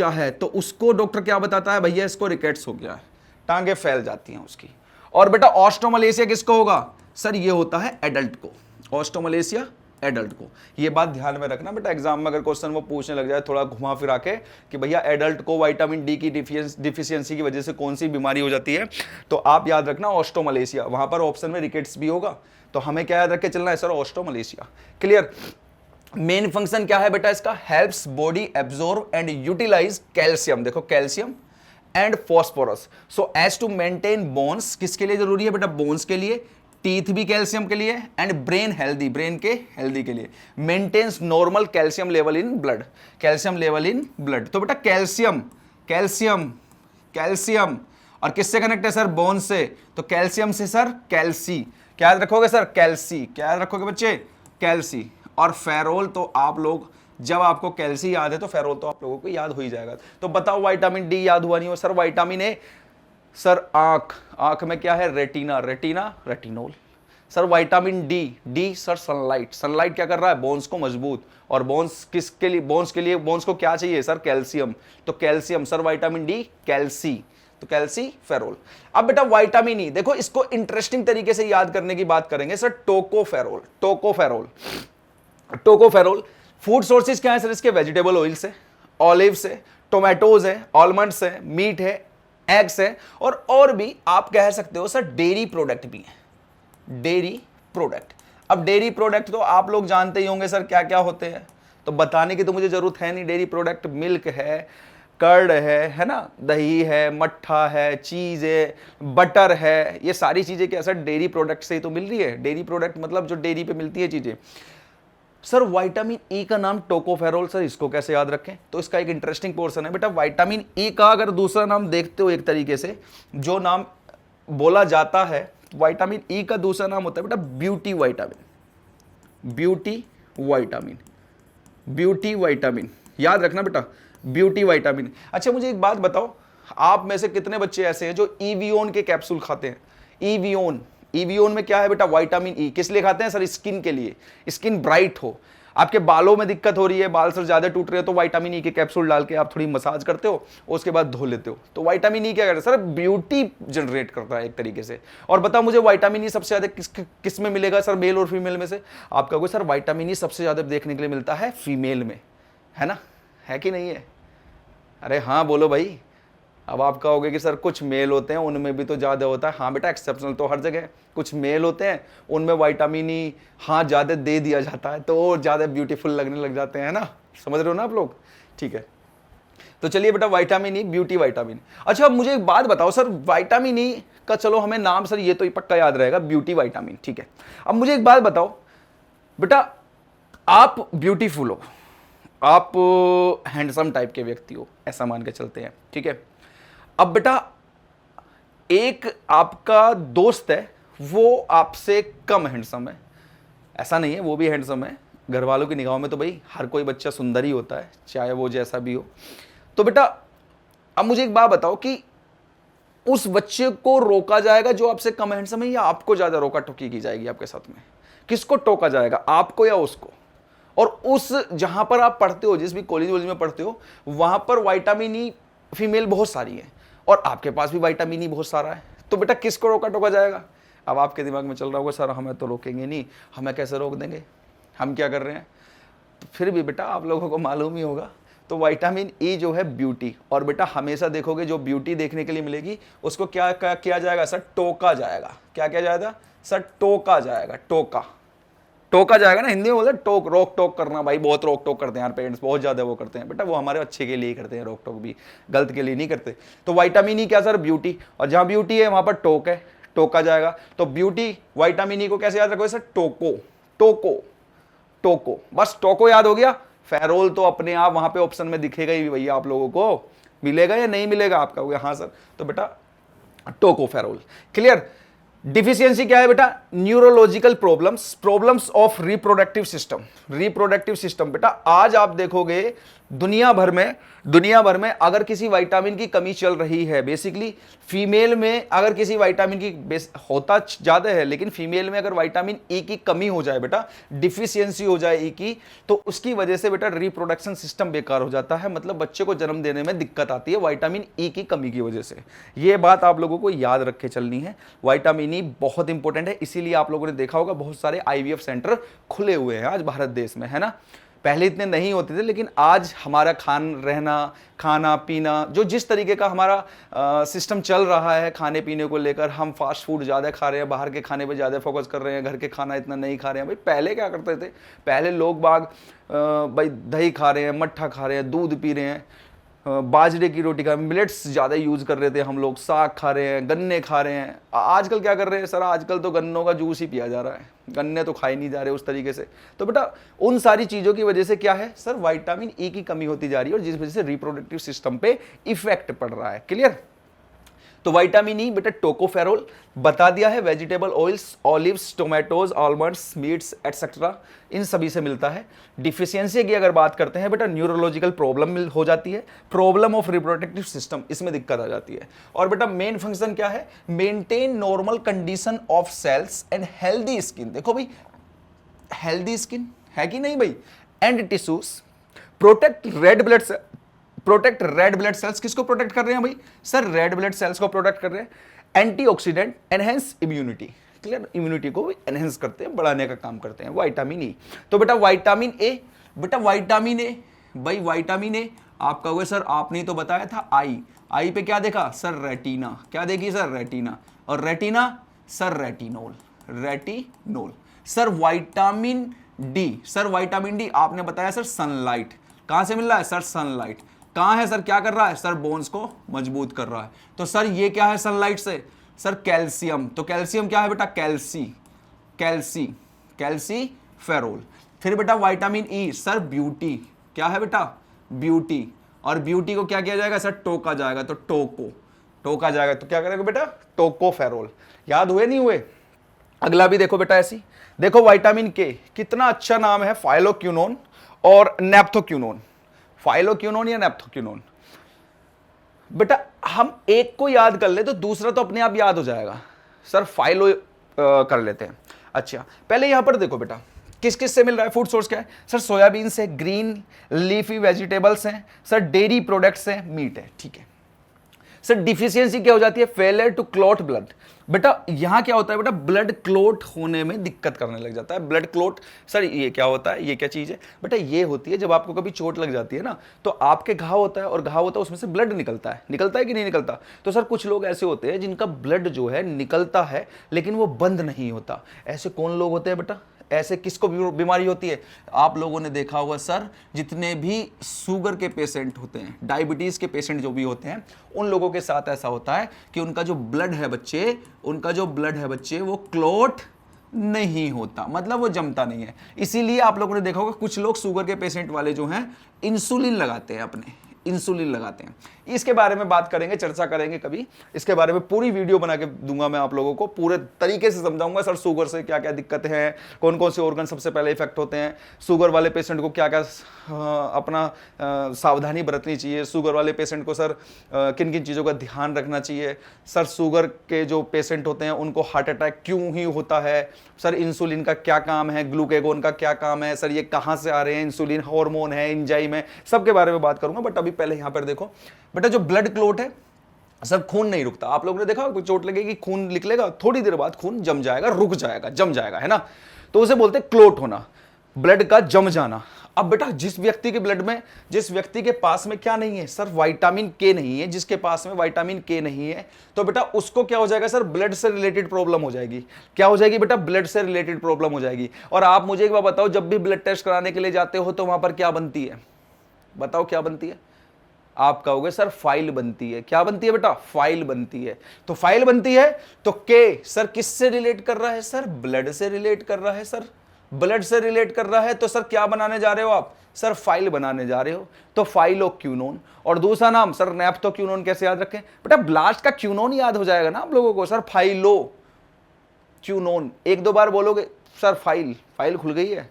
है तो उसको डॉक्टर क्या बताता है? भैया इसको रिकेट्स हो गया है, टांगे फैल जाती हैं उसकी। और बेटा ऑस्टोमलेसिया किसको होगा? सर ये होता है एडल्ट को, ऑस्टोमलेसिया एडल्ट को। ये बात ध्यान में रखना बेटा, एग्जाम में अगर क्वेश्चन वो पूछने लग जाए थोड़ा घुमा फिरा के कि भैया एडल्ट को विटामिन डी की डिफिशियंसी की वजह से कौन सी बीमारी हो जाती है, तो आप याद रखना ऑस्टोमलेसिया। वहां पर ऑप्शन में रिकेट्स भी होगा, तो हमें क्या याद रख के चलना है sir? Osteomalacia. Clear? Main function क्या है बेटा इसका? Helps body absorb and utilise calcium. देखो calcium and phosphorus so as to maintain bones. किसके लिए जरूरी है बेटा? बोन्स के लिए। टीथ भी कैल्शियम के लिए, एंड ब्रेन हेल्दी, ब्रेन के हेल्दी के लिए। Maintains normal calcium level in blood, calcium level in blood. तो बेटा कैल्शियम कैल्शियम कैल्शियम और किससे कनेक्ट है सर? बोन से। तो कैल्शियम से सर कैल्सी। क्या याद रखोगे सर? कैल्सी। क्या याद रखोगे बच्चे? कैल्सी। और फेरोल तो आप लोग, जब आपको कैल्सी याद है तो फेरोल तो आप लोगों को याद हो ही जाएगा। तो बताओ विटामिन डी याद हुआ नहीं हो सर? विटामिन ए सर आंख, आंख में क्या है? Retina, retina retinol. Sir vitamin D, D sir sunlight, sunlight क्या कर रहा है? बोन्स को मजबूत। और बोन्स किसके लिए? बोन्स के लिए, बोन्स को क्या चाहिए सर? कैल्शियम। तो कैल्शियम सर विटामिन डी कैल्सी, तो कैल्सी फेरोल। अब बेटा विटामिन ई, देखो इसको इंटरेस्टिंग तरीके से याद करने की बात करेंगे sir. Tocopherol, tocopherol, tocopherol. Food sources क्या है सर इसके? वेजिटेबल ऑयल से, ऑलिव से, टोमेटोज है, आलमंड्स है, मीट है, एग्स है, और भी आप कह सकते हो सर डेयरी प्रोडक्ट भी है, डेयरी प्रोडक्ट। अब डेयरी प्रोडक्ट तो आप लोग जानते ही होंगे सर क्या क्या होते हैं, तो बताने की तो मुझे जरूरत है नहीं। डेयरी प्रोडक्ट मिल्क है, कर्ड है ना, दही है, मट्ठा है, चीज है, बटर है, ये सारी चीजें क्या सर डेयरी प्रोडक्ट से ही तो मिल रही है। डेयरी प्रोडक्ट मतलब जो डेयरी पे मिलती है चीजें। सर विटामिन ई का नाम टोकोफेरोल, सर इसको कैसे याद रखें? तो इसका एक इंटरेस्टिंग पोर्शन है बेटा, विटामिन ई का अगर दूसरा नाम देखते हो एक तरीके से जो नाम बोला जाता है, विटामिन ई का दूसरा नाम होता है बेटा beauty vitamin. Beauty vitamin, beauty vitamin याद रखना बेटा, ब्यूटी विटामिन। अच्छा मुझे एक बात बताओ, आप में से कितने बच्चे ऐसे हैं जो ईवियोन के कैप्सूल खाते हैं? ईवियोन, ईवियोन में क्या है बेटा? Vitamin E. किस लिए खाते हैं सर? स्किन के लिए, स्किन ब्राइट हो। आपके बालों में दिक्कत हो रही है, बाल सर ज्यादा टूट रहे हो, तो विटामिन ई के कैप्सूल डाल के आप थोड़ी मसाज करते हो, उसके बाद धो लेते हो। तो विटामिन ई क्या करता है सर? ब्यूटी जनरेट करता है एक तरीके से। और बताओ मुझे विटामिन ई सबसे ज्यादा किस में मिलेगा सर, मेल और फीमेल में से? आप कहोगे सर विटामिन ई सबसे ज्यादा देखने के लिए मिलता है फीमेल में, है ना? है कि नहीं है? अरे हाँ बोलो भाई। अब आप कहोगे कि सर कुछ मेल होते हैं उनमें भी तो ज़्यादा होता है। हाँ बेटा, एक्सेप्शनल तो हर जगह। कुछ मेल होते हैं उनमें विटामिन ई हाँ ज़्यादा दे दिया जाता है तो और ज़्यादा ब्यूटीफुल लगने लग जाते हैं ना। समझ रहे हो ना आप लोग? ठीक है, तो चलिए बेटा विटामिन ई, ब्यूटी विटामिन। अच्छा अब मुझे एक बात बताओ सर, विटामिन ई का चलो हमें नाम सर ये तो पक्का याद रहेगा, ब्यूटी विटामिन, ठीक है। अब मुझे एक बात बताओ बेटा, आप ब्यूटीफुल हो, आप हैंडसम टाइप के व्यक्ति हो, ऐसा मान के चलते हैं, ठीक है। अब बेटा एक आपका दोस्त है, वो आपसे कम हैंडसम है, ऐसा नहीं है वो भी हैंडसम है, घर वालों की निगाहों में तो भाई हर कोई बच्चा सुंदर ही होता है, चाहे वो जैसा भी हो। तो बेटा अब मुझे एक बात बताओ कि उस बच्चे को रोका जाएगा जो आपसे कम हैंडसम है, या आपको ज्यादा रोका टोकी की जाएगी आपके साथ में? किसको टोका जाएगा, आपको या उसको? और उस जहां पर आप पढ़ते हो, जिस भी कॉलेज वॉलेज में पढ़ते हो, वहां पर विटामिन ई फीमेल बहुत सारी है और आपके पास भी विटामिन ई बहुत सारा है, तो बेटा किसको रोका टोका जाएगा? अब आपके दिमाग में चल रहा होगा सर हमें तो रोकेंगे नहीं, हमें कैसे रोक देंगे, हम क्या कर रहे हैं? तो फिर भी बेटा आप लोगों को मालूम ही होगा, तो विटामिन ई जो है ब्यूटी, और बेटा हमेशा देखोगे जो ब्यूटी देखने के लिए मिलेगी उसको क्या किया जाएगा सर? टोका जाएगा। क्या किया जाएगा सर? टोका जाएगा। टोका, टोका जाएगा ना, हिंदी में बोलते टोक, रोक टोक करना। भाई बहुत रोक टोक करते हैं यार पेरेंट्स, बहुत ज्यादा वो करते हैं बेटा, वो हमारे अच्छे के लिए ही करते हैं, रोक टोक भी गलत के लिए नहीं करते। तो विटामिन ई क्या सर? ब्यूटी, और जहां ब्यूटी है वहां पर टोक है, टोका जाएगा। तो ब्यूटी विटामिन ई को कैसे याद रखोगे सर? टोको, टोको, टोको, बस टोको याद हो गया। फेरोल तो अपने आप वहां पे ऑप्शन में दिखेगा ही भैया, आप लोगों को मिलेगा या नहीं मिलेगा? आप कहोगे हाँ सर, तो बेटा टोको फेरोल। क्लियर? डिफिशियंसी क्या है बेटा? Neurological problems, problems of reproductive system. Reproductive system बेटा आज आप देखोगे दुनिया भर में अगर किसी विटामिन की कमी चल रही है, बेसिकली फीमेल में अगर किसी विटामिन की होता ज्यादा है, लेकिन फीमेल में अगर विटामिन ई की कमी हो जाए बेटा, डिफिशियंसी हो जाए ई की, तो उसकी वजह से बेटा रिप्रोडक्शन सिस्टम बेकार हो जाता है, मतलब बच्चे को जन्म देने में दिक्कत आती है विटामिन ई की कमी की वजह से। यह बात आप लोगों को याद रख के चलनी है। विटामिन ई बहुत इंपॉर्टेंट है, इसीलिए आप लोगों ने देखा होगा बहुत सारे आईवीएफ सेंटर खुले हुए हैं आज भारत देश में, है ना। पहले इतने नहीं होते थे, लेकिन आज हमारा खाना पीना, जो जिस तरीके का हमारा सिस्टम चल रहा है खाने पीने को लेकर, हम फास्ट फूड ज़्यादा खा रहे हैं, बाहर के खाने पे ज़्यादा फोकस कर रहे हैं, घर के खाना इतना नहीं खा रहे हैं। भाई पहले क्या करते थे? पहले लोग बाग भाई दही खा रहे हैं, मट्ठा खा रहे हैं, दूध पी रहे हैं, बाजरे की रोटी खा, मिलेट्स ज़्यादा यूज़ कर रहे थे हम लोग, साग खा रहे हैं, गन्ने खा रहे हैं। आजकल क्या कर रहे हैं सर? आजकल तो गन्नों का जूस ही पिया जा रहा है, गन्ने तो खाए नहीं जा रहे उस तरीके से। तो बेटा उन सारी चीज़ों की वजह से क्या है सर? विटामिन ई की कमी होती जा रही है, और जिस वजह से रिप्रोडक्टिव सिस्टम पे इफेक्ट पड़ रहा है। क्लियर? तो विटामिन ई बेटा टोकोफेरोल बता दिया है, vegetable oils, olives, tomatoes, almonds, meats etcetera, इन सभी से मिलता है। डिफिशियंसी की अगर बात करते हैं बेटा, न्यूरोलॉजिकल प्रॉब्लम हो जाती है, प्रॉब्लम ऑफ रिप्रोडक्टिव सिस्टम, इसमें दिक्कत आ जाती है। और बेटा मेन फंक्शन क्या है? Maintain normal condition of cells and healthy skin. देखो भाई हेल्दी स्किन है कि नहीं भाई, and tissues, protect red blood cells. किसको प्रोटेक्ट कर रहे हैं भाई सर? रेड ब्लड सेल्स को प्रोटेक्ट कर रहे हैं। Antioxidant, enhance immunity. Clear? Immunity को एनहेंस करते हैं, बढ़ाने का काम करते हैं विटामिन ई। तो बेटा विटामिन ए, बेटा विटामिन ए भाई, विटामिन ए आप कहोगे सर आपने ही तो बताया था आई पे क्या देखा सर? रेटिना। क्या देखी सर? रेटिना। और retina sir retinol, retinol. Sir vitamin D, sir vitamin D आपने बताया सर सनलाइट। कहां से मिल रहा है सर? सनलाइट। कहां है सर, क्या कर रहा है सर, बोन्स को मजबूत कर रहा है। तो सर ये क्या है सनलाइट से, सर कैल्शियम। तो कैल्शियम क्या है बेटा, कैल्सी फेरोल। फिर बेटा विटामिन ई, सर ब्यूटी, क्या है बेटा, ब्यूटी। और ब्यूटी को क्या किया जाएगा सर, टोका जाएगा, तो टोका जाएगा, तो क्या करेगा बेटा, टोकोफेरोल। याद हुए नहीं हुए। अगला भी देखो बेटा, ऐसी देखो विटामिन के, कितना अच्छा नाम है, फाइलोक्विनोन और नेप्थोक्विनोन। फाइलोक्विनोन या नेप्थोक्विनोन। बेटा हम एक को याद कर ले तो दूसरा तो अपने आप याद हो जाएगा। सर फाइलो कर लेते हैं। अच्छा पहले यहां पर देखो बेटा, किस किस से मिल रहा है, फूड सोर्स क्या है सर, सोयाबीन से, ग्रीन लीफी वेजिटेबल्स हैं, सर डेयरी प्रोडक्ट्स हैं, मीट है, ठीक है। सर डिफिशियंसी क्या हो जाती है, फेलियर टू क्लॉट ब्लड। बेटा यहां क्या होता है बेटा, ब्लड क्लॉट होने में दिक्कत करने लग जाता है। ब्लड क्लॉट सर ये क्या होता है, ये क्या चीज है बेटा, ये होती है जब आपको कभी चोट लग जाती है ना, तो आपके घाव होता है और घाव होता है उसमें से ब्लड निकलता है कि नहीं निकलता। तो सर कुछ लोग ऐसे होते हैं जिनका ब्लड जो है निकलता है लेकिन वो बंद नहीं होता। ऐसे कौन लोग होते हैं बेटा, ऐसे किसको बीमारी होती है, आप लोगों ने देखा होगा सर, जितने भी शुगर के पेशेंट होते हैं, डायबिटीज के पेशेंट जो भी होते हैं, उन लोगों के साथ ऐसा होता है कि उनका जो ब्लड है बच्चे, वो क्लॉट नहीं होता, मतलब वो जमता नहीं है। इसीलिए आप लोगों ने देखा होगा कुछ लोग शुगर के पेशेंट वाले जो हैं इंसुलिन लगाते हैं, अपने इंसुलिन लगाते हैं। इसके बारे में बात करेंगे, चर्चा करेंगे कभी, इसके बारे में पूरी वीडियो बना के दूंगा मैं आप लोगों को, पूरे तरीके से समझाऊंगा सर शुगर से क्या क्या दिक्कतें हैं, कौन कौन से ऑर्गन सबसे पहले इफेक्ट होते हैं, शुगर वाले पेशेंट को क्या क्या अपना सावधानी बरतनी चाहिए, शुगर वाले पेशेंट को सर किन किन चीज़ों का ध्यान रखना चाहिए, सर शुगर के जो पेशेंट होते हैं उनको हार्ट अटैक क्यों ही होता है, सर इंसुलिन का क्या काम है, ग्लूकेगोन का क्या काम है, सर ये कहाँ से आ रहे हैं, इंसुलिन हार्मोन है, एंजाइम है, सबके बारे में बात करूंगा। बट अभी पहले यहां पर देखो बेटा, जो ब्लड क्लॉट है सर, खून नहीं रुकता। आप लोगों ने देखा कोई चोट लगेगी खून निकलेगा, थोड़ी देर बाद खून जम जाएगा, रुक जाएगा, जम जाएगा, है ना, तो उसे बोलते हैं क्लॉट होना, ब्लड का जम जाना। अब बेटा जिस व्यक्ति के ब्लड में, जिस व्यक्ति के पास में क्या नहीं है सर, विटामिन के नहीं है, जिसके पास में विटामिन के नहीं है, तो बेटा उसको क्या हो जाएगा सर, ब्लड से रिलेटेड प्रॉब्लम हो जाएगी। क्या हो जाएगी बेटा, ब्लड से रिलेटेड प्रॉब्लम हो जाएगी। और आप मुझे एक बात बताओ, जब भी ब्लड टेस्ट कराने के लिए जाते हो तो वहां पर क्या बनती है, बताओ क्या बनती है, आप कहोगे सर फाइल बनती है। क्या बनती है बेटा, फाइल बनती है। तो फाइल बनती है तो के सर किससे रिलेट कर रहा है सर, ब्लड से रिलेट कर रहा है सर, ब्लड से रिलेट कर रहा है, तो सर क्या बनाने जा रहे हो आप, सर फाइल बनाने जा रहे हो, तो फाइलोक्विनोन। और दूसरा नाम सर नेप्थोक्विनोन। कैसे याद रखें बेटा, ब्लास्ट का क्विनोन याद हो जाएगा ना आप लोगों को, सर फाइलोक्विनोन, एक दो बार बोलोगे सर फाइल खुल गई है,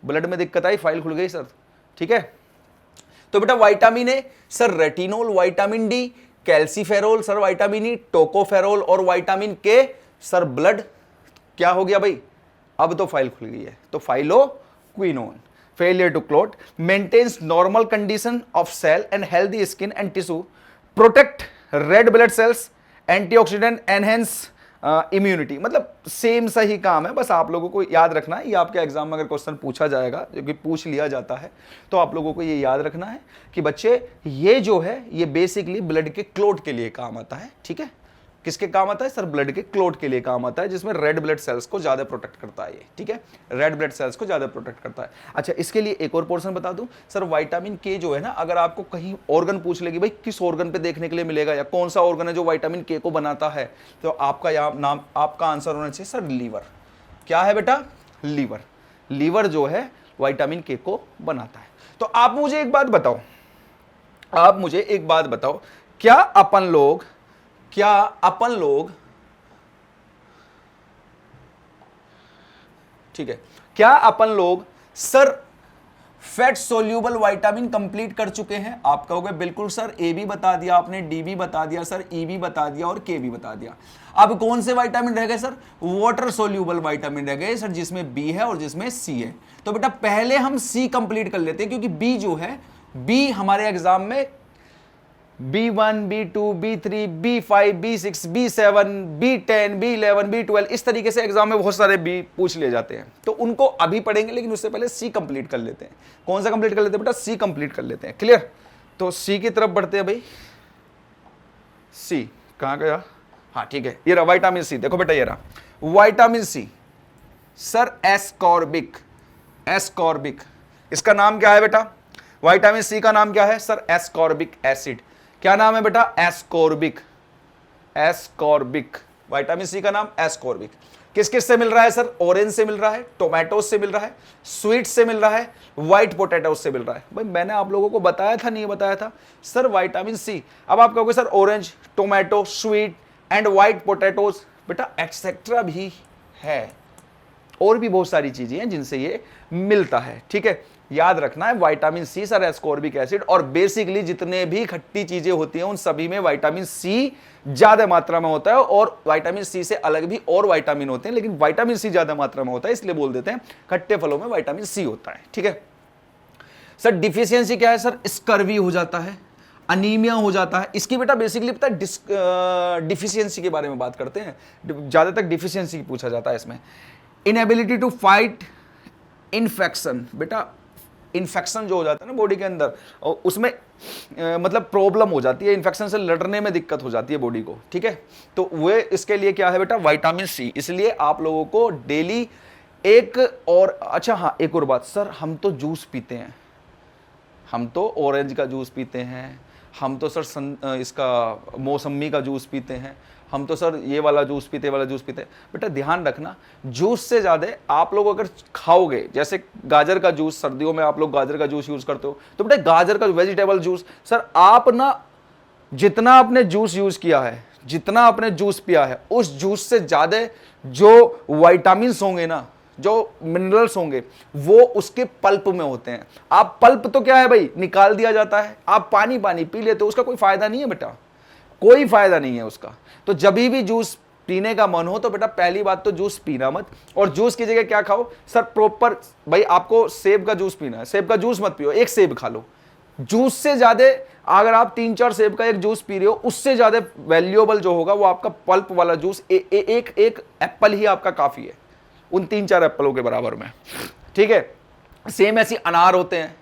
ब्लड में दिक्कत आई, फाइल खुल गई सर, ठीक है। तो बेटा vitamin A sir retinol, vitamin D calciferol, sir vitamin E tocopherol, और विटामिन के सर ब्लड, क्या हो गया भाई, अब तो फाइल खुल गई है, तो phylloquinone. Failure to clot, maintains normal condition of cell and healthy skin and tissue, protect red blood cells, antioxidant, enhance immunity. मतलब सेम सही काम है, बस आप लोगों को याद रखना है, ये आपके एग्जाम में अगर क्वेश्चन पूछा जाएगा, जो कि पूछ लिया जाता है, तो आप लोगों को ये याद रखना है कि बच्चे ये जो है ये बेसिकली ब्लड के क्लॉट के लिए काम आता है, ठीक है। किसके काम आता है सर, ब्लड के क्लॉट के लिए काम आता है, जिसमें रेड ब्लड सेल्स को ज्यादा प्रोटेक्ट करता है ये, ठीक है, रेड ब्लड सेल्स को ज्यादा प्रोटेक्ट करता है। अच्छा इसके लिए एक और पोर्शन बता दूं सर, विटामिन के जो है ना, अगर आपको कहीं ऑर्गन पूछ लेगी भाई किस ऑर्गन पे देखने के लिए मिलेगा या कौन सा ऑर्गन है जो विटामिन के को बनाता है, तो आपका यहाँ नाम, आपका आंसर होना चाहिए सर लीवर। क्या है बेटा, लीवर। लीवर जो है विटामिन के को बनाता है। तो आप मुझे एक बात बताओ, क्या अपन लोग ठीक है, क्या अपन लोग sir fat soluble vitamin complete कर चुके हैं? आप कहोगे बिल्कुल सर, ए भी बता दिया आपने, डी भी बता दिया सर, ई भी बता दिया और के भी बता दिया। अब कौन से विटामिन रह गए सर, वाटर सोल्यूबल विटामिन रह गए सर, जिसमें बी है और जिसमें सी है। तो बेटा पहले हम सी कंप्लीट कर लेते हैं, क्योंकि बी जो है, बी हमारे एग्जाम में B1, B2, B3, B5, B6, B7, B10, B11, B12 इस तरीके से एग्जाम में बहुत सारे बी पूछ लिए जाते हैं, तो उनको अभी पढ़ेंगे, लेकिन उससे पहले सी कंप्लीट कर लेते हैं। कौन सा कंप्लीट कर लेते हैं बेटा, सी कंप्लीट कर लेते हैं। क्लियर, तो सी की तरफ बढ़ते हैं भाई। सी कहां गया, हाँ ठीक है, ये रहा विटामिन सी। देखो बेटा ये रहा विटामिन सी सर, एस्कॉर्बिक। इसका नाम क्या है बेटा विटामिन सी का नाम क्या है सर? Ascorbic acid. क्या नाम है बेटा? एस्कॉर्बिक। एस्कॉर्बिक, विटामिन सी का नाम एस्कॉर्बिक। किस किस से मिल रहा है सर? ऑरेंज से मिल रहा है, टोमेटो से मिल रहा है, स्वीट से मिल रहा है, व्हाइट पोटैटो से मिल रहा है। भाई मैंने आप लोगों को बताया था, नहीं बताया था सर? विटामिन सी। अब आप कहोगे sir orange, tomato, sweet and white potatoes, बेटा एक्सेट्रा भी है, और भी बहुत सारी चीजें हैं जिनसे ये मिलता है। ठीक है, याद रखना है vitamin C sir ascorbic acid, और बेसिकली जितने भी खट्टी चीजें होती हैं उन सभी में विटामिन सी ज्यादा मात्रा में होता है, और विटामिन सी से अलग भी और विटामिन होते हैं, लेकिन विटामिन सी ज्यादा मात्रा में होता है, इसलिए बोल देते हैं खट्टे फलों में विटामिन सी होता है। ठीक है सर, डिफिशियंसी क्या है सर? स्कर्वी हो जाता है, अनीमिया हो जाता है। इसकी बेटा बेसिकली पता है डिफिशियंसी के बारे में बात करते हैं, ज्यादातर डिफिशियंसी पूछा जाता है इसमें। इनएबिलिटी टू फाइट इन्फेक्शन, बेटा इन्फेक्शन जो हो जाता है ना बॉडी के अंदर, और उसमें मतलब प्रॉब्लम हो जाती है, इन्फेक्शन से लड़ने में दिक्कत हो जाती है बॉडी को। ठीक है, तो वे इसके लिए क्या है बेटा? Vitamin C. इसलिए आप लोगों को डेली एक और, अच्छा हाँ एक और बात सर, हम तो जूस पीते हैं, हम तो ऑरेंज का जूस पीते हैं, हम तो सर इसका मौसमी का जूस पीते हैं, हम तो सर ये वाला जूस पीते, वाला जूस पीते। बेटा ध्यान रखना, जूस से ज़्यादा आप लोग अगर खाओगे, जैसे गाजर का जूस, सर्दियों में आप लोग गाजर का जूस यूज़ करते हो, तो बेटा गाजर का वेजिटेबल जूस, सर आप ना जितना आपने जूस यूज़ किया है, जितना आपने जूस पिया है, उस जूस से ज़्यादा जो विटामिन्स होंगे ना, जो मिनरल्स होंगे, वो उसके पल्प में होते हैं। आप पल्प तो क्या है भाई, निकाल दिया जाता है, आप पानी पानी पी लेते हो, उसका कोई फायदा नहीं है बेटा, कोई फायदा नहीं है उसका। तो जब भी जूस पीने का मन हो तो बेटा पहली बात तो जूस पीना मत, और जूस की जगह क्या खाओ सर? प्रॉपर, भाई आपको सेब का जूस पीना है, सेब का जूस मत पियो, एक सेब खा लो। जूस से ज्यादा अगर आप 3-4 सेब का एक जूस पी रहे हो, उससे ज्यादा वैल्यूएबल जो होगा वो आपका पल्प वाला जूस, एक एप्पल ही आपका काफी है उन 3-4 एप्पलों के बराबर में। ठीक है, सेम ऐसी अनार होते हैं,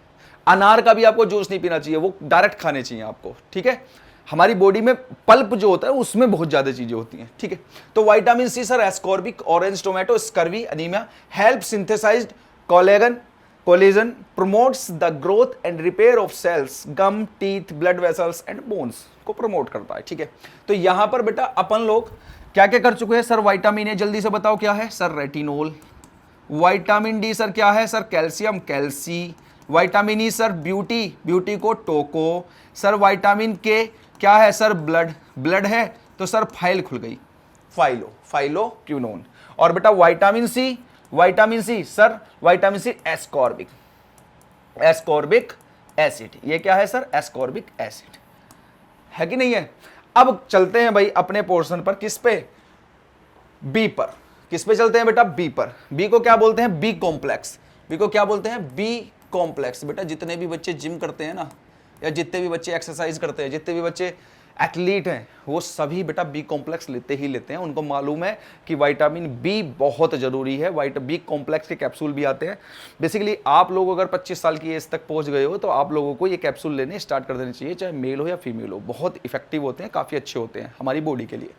अनार का भी आपको जूस नहीं पीना चाहिए, वो डायरेक्ट खाने चाहिए आपको। ठीक है, हमारी बॉडी में पल्प जो होता है उसमें बहुत ज्यादा चीजें होती हैं। ठीक है, तो vitamin C sir ascorbic, orange, tomato, scurvy, anaemia, help synthesised collagen, promotes the growth and repair of cells, gum, teeth, blood vessels and bones को प्रमोट करता है। ठीक है, तो यहां पर बेटा अपन लोग क्या क्या कर चुके हैं सर? विटामिन ए जल्दी से बताओ क्या है sir? Retinol. Vitamin D sir क्या है सर? कैल्शियम, कैल्सी। Vitamin E sir beauty, beauty को टोको। सर विटामिन के क्या है सर? ब्लड, ब्लड है तो सर फाइल खुल गई, फाइलोक्विनोन। और बेटा vitamin C, vitamin C sir, vitamin C ascorbic, ascorbic acid. ये क्या है सर? एस्कॉर्बिक एसिड है कि नहीं है? अब चलते हैं भाई अपने पोर्शन पर, किस पे? बी पर। किस पे चलते हैं बेटा? बी पर। बी को क्या बोलते हैं? B complex. बी को क्या बोलते हैं? B complex. बेटा जितने भी बच्चे जिम करते हैं ना, या जितने भी बच्चे एक्सरसाइज करते हैं, जितने भी बच्चे एथलीट हैं, वो सभी बेटा बी कॉम्प्लेक्स लेते ही लेते हैं। उनको मालूम है कि विटामिन बी बहुत जरूरी है। बी कॉम्प्लेक्स के कैप्सूल भी आते हैं। बेसिकली आप लोग अगर 25 साल की एज तक पहुंच गए हो तो आप लोगों को ये कैप्सूल लेने स्टार्ट कर देने चाहिए, चाहे मेल हो या फीमेल हो। बहुत इफेक्टिव होते हैं, काफ़ी अच्छे होते हैं हमारी बॉडी के लिए।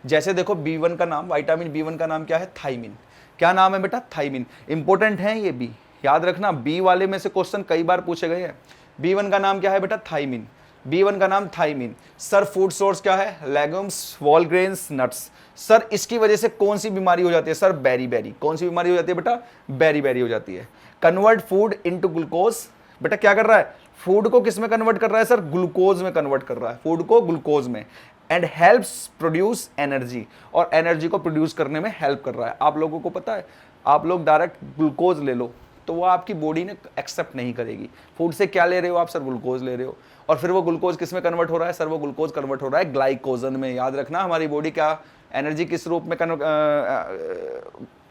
जैसे देखो B1 का नाम, विटामिन B1 का नाम क्या है? थाइमिन। क्या नाम है बेटा? थाइमिन। इंपॉर्टेंट है ये बी, याद रखना। बी वाले में से क्वेश्चन कई बार पूछे गए हैं। B1 का नाम क्या है बेटा? थाइमिन। B1 का नाम थाइमिन। सर फूड सोर्स क्या है? लेगुम्स, वॉल ग्रेन्स, नट्स। सर इसकी वजह से कौन सी बीमारी हो जाती है सर? Berry berry. कौन सी बीमारी हो जाती है बेटा? बेरी बेरी हो जाती है। Convert food into glucose. बेटा क्या कर रहा है? फूड को किस में कन्वर्ट कर रहा है सर? ग्लूकोज में कन्वर्ट कर रहा है, फूड को ग्लूकोज में। एंड हेल्प्स प्रोड्यूस एनर्जी, और एनर्जी को प्रोड्यूस करने में हेल्प कर रहा है। आप लोगों को पता है, आप लोग डायरेक्ट ग्लूकोज ले लो तो वो आपकी बॉडी ने एक्सेप्ट नहीं करेगी। फूड से क्या ले रहे हो आप सर? ग्लूकोज ले रहे हो। और फिर वो ग्लूकोज किस में कन्वर्ट हो रहा है सर? वो ग्लूकोज कन्वर्ट हो रहा है ग्लाइकोजन में। याद रखना, हमारी बॉडी क्या एनर्जी किस रूप में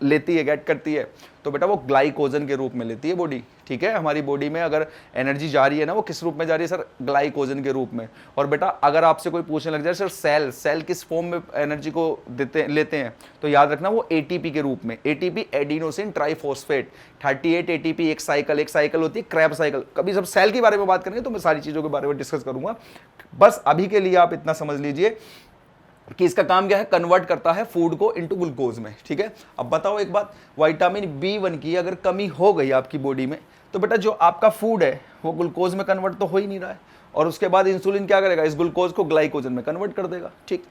लेती है, गेट करती है? तो बेटा वो ग्लाइकोजन के रूप में लेती है बॉडी। ठीक है, हमारी बॉडी में अगर एनर्जी जा रही है ना, वो किस रूप में जा रही है सर? ग्लाइकोजन के रूप में। और बेटा अगर आपसे कोई पूछने लग जाए सर सेल किस फॉर्म में एनर्जी को लेते हैं, तो याद रखना वो एटीपी के रूप में। एटीपी एडिनोसिन ट्राइफॉस्फेट, 38 एटीपी एक साइकिल होती है, क्रैब साइकिल। कभी सब सेल के बारे में बात करेंगे तो मैं सारी चीजों के बारे में डिस्कस करूंगा। बस अभी के लिए आप इतना समझ लीजिए कि इसका काम क्या है, कन्वर्ट करता है फूड को इनटू ग्लूकोज में। ठीक है, अब बताओ एक बात, विटामिन B1 की अगर कमी हो गई आपकी बॉडी में तो बेटा जो आपका फूड है वो ग्लूकोज में कन्वर्ट तो हो ही नहीं रहा है, और उसके बाद इंसुलिन क्या करेगा, इस ग्लूकोज को ग्लाइकोजन में कन्वर्ट कर देगा। ठीक,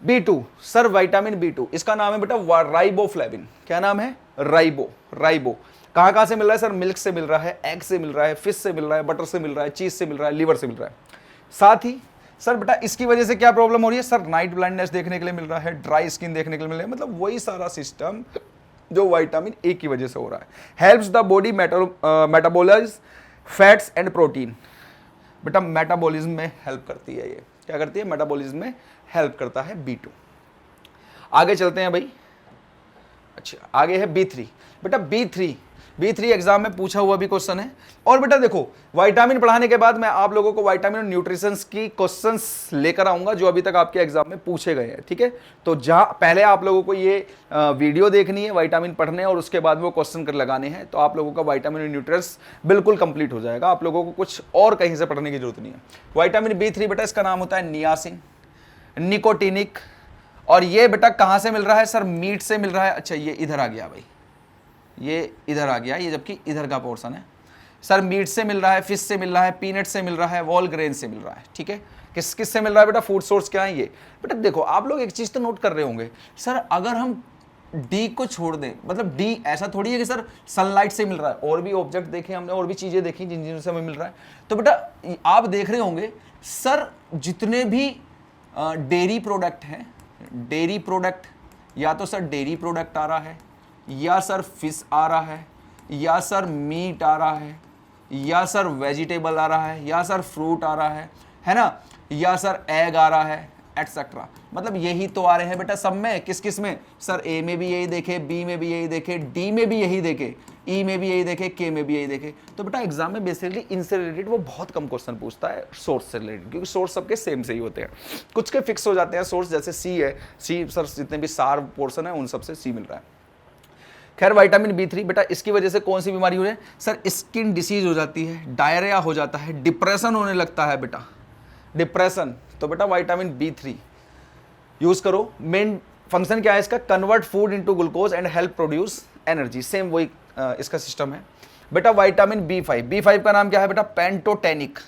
B2 सर, विटामिन B2 इसका नाम है बेटा राइबोफ्लेविन। क्या नाम है, राइबो कहां से मिल रहा है सर, मिल्क से मिल रहा है, एग से मिल रहा है, फिश से मिल रहा है, बटर से मिल रहा है, चीज से मिल रहा है, लीवर से मिल रहा है। साथ ही सर बेटा इसकी वजह से क्या प्रॉब्लम हो रही है सर, नाइट ब्लाइंडनेस देखने के लिए मिल रहा है, ड्राई स्किन देखने के लिए मिल रहा है, मतलब वही सारा सिस्टम जो विटामिन ए की वजह से हो रहा है। Helps the body metabolise fats and protein, बेटा मेटाबॉलिज्म में हेल्प करती है। ये क्या करती है, मेटाबॉलिज्म में हेल्प करता है B2। आगे चलते हैं भाई, अच्छा आगे है B3। बेटा B3 एग्जाम में पूछा हुआ भी क्वेश्चन है। और बेटा देखो, विटामिन पढ़ाने के बाद मैं आप लोगों को विटामिन और न्यूट्रिशंस की क्वेश्चंस लेकर आऊंगा जो अभी तक आपके एग्जाम में पूछे गए हैं। ठीक है, तो जहां पहले आप लोगों को ये वीडियो देखनी है विटामिन पढ़ने, और उसके बाद वो क्वेश्चन कर लगाने हैं, तो आप लोगों का विटामिन और न्यूट्रिशंस बिल्कुल कंप्लीट हो जाएगा। आप लोगों को कुछ और कहीं से पढ़ने की जरूरत नहीं है। विटामिन B3 बेटा इसका नाम होता है नियासिन, निकोटिनिक, और ये बेटा कहां से मिल रहा है सर, मीट से मिल रहा है। अच्छा ये इधर आ गया भाई, ये इधर आ गया, ये जबकि इधर का पोर्शन है सर, मीट से मिल रहा है, फिश से मिल रहा है, पीनट से मिल रहा है, वॉल ग्रेन से मिल रहा है। ठीक है, किस से मिल रहा है बेटा, फूड सोर्स क्या है ये। बेटा देखो आप लोग एक चीज तो नोट कर रहे होंगे सर, अगर हम डी को छोड़ दें, मतलब डी ऐसा थोड़ी है कि सर सनलाइट से मिल रहा है, और भी ऑब्जेक्ट देखे हमने, और भी चीजें देखी जिन से हमें मिल रहा है। तो बेटा आप देख रहे होंगे सर, जितने भी डेयरी प्रोडक्ट हैं, डेयरी प्रोडक्ट या तो सर डेयरी प्रोडक्ट आ रहा है, या सर फिश आ रहा है, या सर मीट आ रहा है, या सर वेजिटेबल आ रहा है, या सर फ्रूट आ रहा है ना, या सर एग आ रहा है, एटसेट्रा। मतलब यही तो आ रहे हैं बेटा सब में। किस में सर, ए में भी यही देखे, बी में भी यही देखे, डी में भी यही देखे, ई में भी यही देखे, के में भी यही देखे। तो बेटा एग्जाम में बेसिकली इनसे रिलेटेड वो बहुत कम क्वेश्चन पूछता है सोर्स से रिलेटेड, क्योंकि सोर्स सबके सेम से ही होते हैं, कुछ के फिक्स हो जाते हैं सोर्स, जैसे सी है, सी सर जितने भी सार पोर्शन है उन सबसे सी मिल रहा है। खैर विटामिन B3 बेटा इसकी वजह से कौन सी बीमारी हो रही है सर, स्किन डिसीज हो जाती है, डायरिया हो जाता है, डिप्रेशन होने लगता है बेटा, डिप्रेशन। तो बेटा विटामिन B3 यूज करो। मेन फंक्शन क्या है इसका, convert food into glucose and help produce energy, same वही इसका सिस्टम है। बेटा विटामिन B5 का नाम क्या है बेटा, पेंटोटेनिक,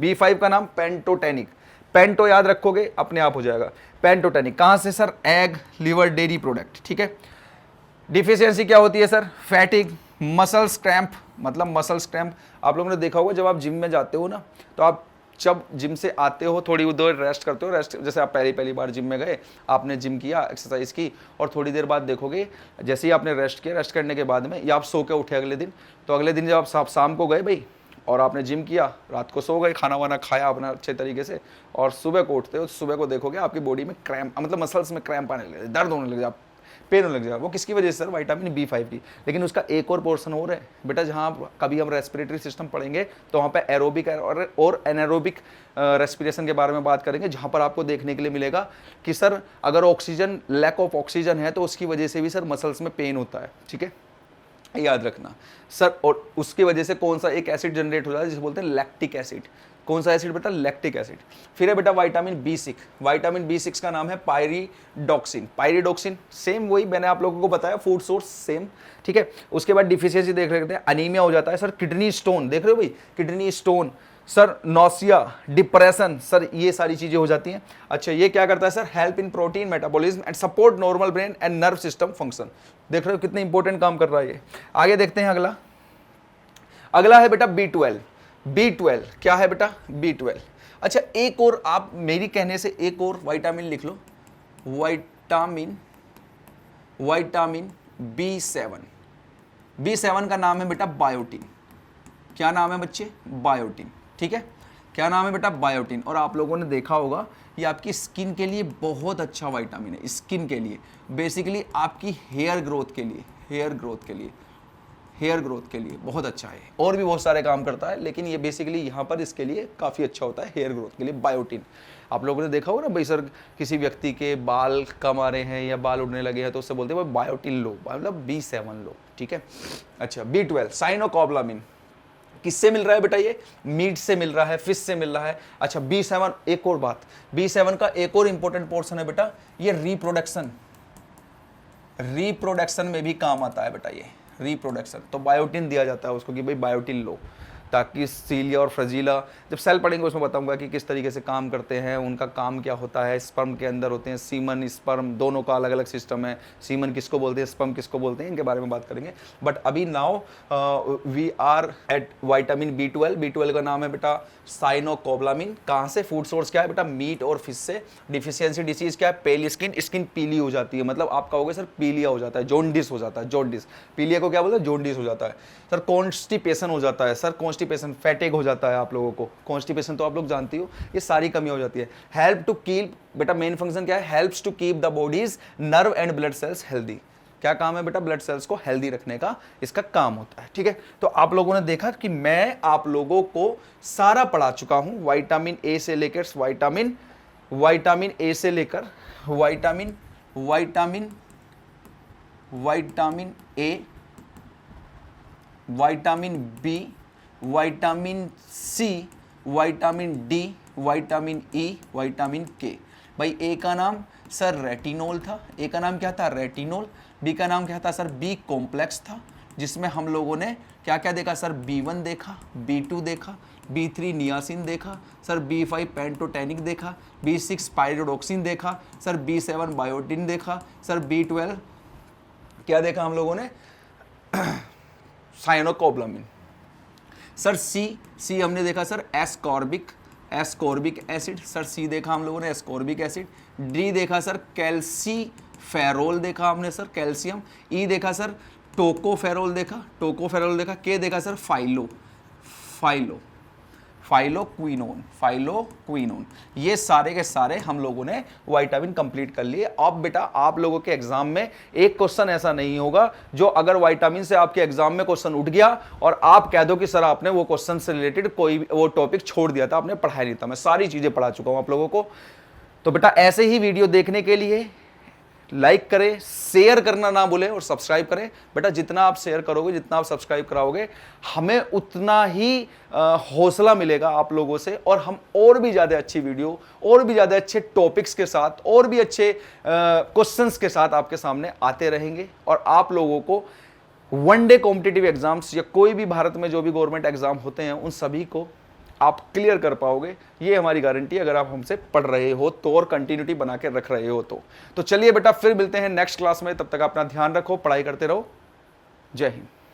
B5 का नाम पेंटोटेनिक, पेंटो याद रखोगे अपने आप हो जाएगा, पेंटोटेनिक। कहां से sir, egg, liver, dairy product. ठीक है, डिफिशियंसी क्या होती है सर, फैटिग, मसल्स क्रैम्प, मतलब मसल्स क्रैम्प। आप लोगों ने देखा होगा जब आप जिम में जाते हो ना, तो आप जब जिम से आते हो थोड़ी देर रेस्ट करते हो, रेस्ट जैसे आप पहली बार जिम में गए, आपने जिम किया, एक्सरसाइज की, और थोड़ी देर बाद देखोगे जैसे ही आपने रेस्ट किया, रेस्ट करने के बाद में या आप सो के उठे अगले दिन, तो अगले दिन जब आप शाम को गए भाई और आपने जिम किया, रात को सो गए, खाना वाना खाया अपना अच्छे तरीके से, और सुबह को उठते हो, सुबह को देखोगे आपकी बॉडी में क्रैम्प, मतलब मसल्स में क्रैम्प आने लगे, दर्द होने लगे, पेन होने लग जाएगा। वो किसकी वजह से सर, विटामिन B5 की। लेकिन उसका एक और पोर्शन और है बेटा, जहाँ कभी हम रेस्पिरेटरी सिस्टम पढ़ेंगे तो वहाँ पे एरोबिक और एनारोबिक रेस्पिरेशन के बारे में बात करेंगे, जहाँ पर आपको देखने के लिए मिलेगा कि सर अगर ऑक्सीजन, लैक ऑफ ऑक्सीजन है तो उसकी वजह से भी सर मसल्स में पेन होता है। ठीक है, याद रखना सर। और उसकी वजह से कौन सा एक एसिड जनरेट हो जाता है जिसे बोलते हैं लैक्टिक एसिड। कौन सा एसिड बेटा, लैक्टिक एसिड। फिर है बेटा विटामिन B6 का नाम है पायरिडोक्सिन, सेम वही मैंने आप लोगों को बताया, फूड सोर्स सेम। ठीक है, उसके बाद डिफिशियंसी देख रहे हैं, अनीमिया हो जाता है सर, किडनी स्टोन, देख रहे हो भाई, kidney stone sir, nausea, depression sir, ये सारी चीजें हो जाती हैं। अच्छा ये क्या करता है sir, help in protein metabolism and support normal brain and nerve system function. देख रहे हो कितने इंपॉर्टेंट काम कर रहा है ये। आगे देखते हैं अगला है बेटा B12 क्या है बेटा, B12। अच्छा एक और, आप मेरी कहने से एक और विटामिन लिख लो, विटामिन B7 का नाम है बेटा बायोटिन। क्या नाम है बच्चे, बायोटिन। ठीक है, क्या नाम है बेटा, बायोटिन। और आप लोगों ने देखा होगा ये आपकी स्किन के लिए बहुत अच्छा विटामिन है, स्किन के लिए, बेसिकली आपकी हेयर ग्रोथ के लिए बहुत अच्छा है। और भी बहुत सारे काम करता है, लेकिन ये बेसिकली यहाँ पर इसके लिए काफ़ी अच्छा होता है, हेयर ग्रोथ के लिए बायोटिन। आप लोगों ने देखा होगा ना भाई सर, किसी व्यक्ति के बाल कम आ रहे हैं या बाल उड़ने लगे हैं तो उससे बोलते हैं बायोटिन लो, मतलब B7 लो। ठीक है, अच्छा B12 साइनोकोबालामिन, किससे मिल रहा है बेटा? ये मीट से मिल रहा है, फिश से मिल रहा है। अच्छा B7, एक और बात, B7 का एक और इंपॉर्टेंट पोर्शन है बेटा, ये रिप्रोडक्शन में भी काम आता है बेटा। ये रिप्रोडक्शन, तो बायोटिन दिया जाता है उसको कि भाई बायोटिन लो, ताकि सीलिया और फ्रजीला, जब सेल पढ़ेंगे उसमें बताऊंगा कि किस तरीके से काम करते हैं, उनका काम क्या होता है। स्पर्म के अंदर होते हैं सीमन, स्पर्म दोनों का अलग अलग सिस्टम है। सीमन किसको बोलते हैं, स्पर्म किसको बोलते हैं, इनके बारे में बात करेंगे। बट अभी now we are at vitamin B12 का नाम है बेटा साइनोकोबालामिन। कहाँ से? फूड सोर्स क्या है बेटा? मीट और फिश से। डिफिशियंसी डिसीज क्या है? पेल स्किन पीली हो जाती है, मतलब आप कहोगे सर पीलिया हो जाता है, जॉन्डिस हो जाता है, जॉन्डिस। पीलिया को क्या बोलते हैं? जॉन्डिस हो जाता है। सर कॉन्स्टिपेशन हो जाता है, सर कॉन्स्टिपेशन, फैटिग हो जाता है आप लोगों को। कॉन्स्टिपेशन तो आप लोग जानती हो, ये सारी कमी हो जाती है। हेल्प टू कीप, बेटा मेन फंक्शन क्या है? Helps to keep the body's nerve and blood cells healthy. क्या काम है बेटा? ब्लड सेल्स को हेल्दी रखने का इसका काम होता है। ठीक है, तो आप लोगों ने देखा कि मैं आप लोगों को सारा पढ़ा चुका हूं, विटामिन ए से लेकर विटामिन ए से लेकर vitamin A, vitamin B, vitamin C, vitamin D, vitamin E, vitamin K. भाई ए का नाम सर रेटिनोल था, ए का नाम क्या था? रेटिनोल। बी का नाम क्या था सर? बी कॉम्प्लेक्स था, जिसमें हम लोगों ने क्या क्या देखा सर? B1 देखा, B2 देखा, B3 नियासिन देखा सर, B5 पेंटोटेनिक देखा, B6 पायरोडॉक्सिन देखा सर, B7 बायोटिन देखा सर, B12 क्या देखा हम लोगों ने? साइनोकोबालामिन। सर सी हमने देखा सर एस्कॉर्बिक एसिड, सर सी देखा हम लोगों ने एस्कॉर्बिक एसिड। डी देखा सर कैल्सीफेरोल देखा हमने सर, कैल्शियम। ई देखा सर टोकोफेरोल देखा। के देखा सर फाइलोक्विनोन। ये सारे के सारे हम लोगों ने विटामिन कंप्लीट कर लिए। अब बेटा आप लोगों के एग्जाम में एक क्वेश्चन ऐसा नहीं होगा जो अगर विटामिन से आपके एग्जाम में क्वेश्चन उठ गया और आप कह दो कि सर आपने वो क्वेश्चन से रिलेटेड कोई वो टॉपिक छोड़ दिया था, आपने पढ़ाया नहीं था। मैं सारी चीजें पढ़ा चुका हूं आप लोगों को। तो बेटा ऐसे ही वीडियो देखने के लिए लाइक करें, शेयर करना ना भूलें और सब्सक्राइब करें। बेटा जितना आप शेयर करोगे, जितना आप सब्सक्राइब कराओगे, हमें उतना ही हौसला मिलेगा आप लोगों से, और हम और भी ज़्यादा अच्छी वीडियो, और भी ज़्यादा अच्छे टॉपिक्स के साथ, और भी अच्छे क्वेश्चंस के साथ आपके सामने आते रहेंगे। और आप लोगों को वनडे कॉम्पिटिटिव एग्जाम्स या कोई भी भारत में जो भी गवर्नमेंट एग्जाम होते हैं उन सभी को आप क्लियर कर पाओगे, ये हमारी गारंटी है, अगर आप हमसे पढ़ रहे हो तो और कंटिन्यूटी बना के रख रहे हो तो चलिए बेटा फिर मिलते हैं नेक्स्ट क्लास में। तब तक अपना ध्यान रखो, पढ़ाई करते रहो। जय हिंद।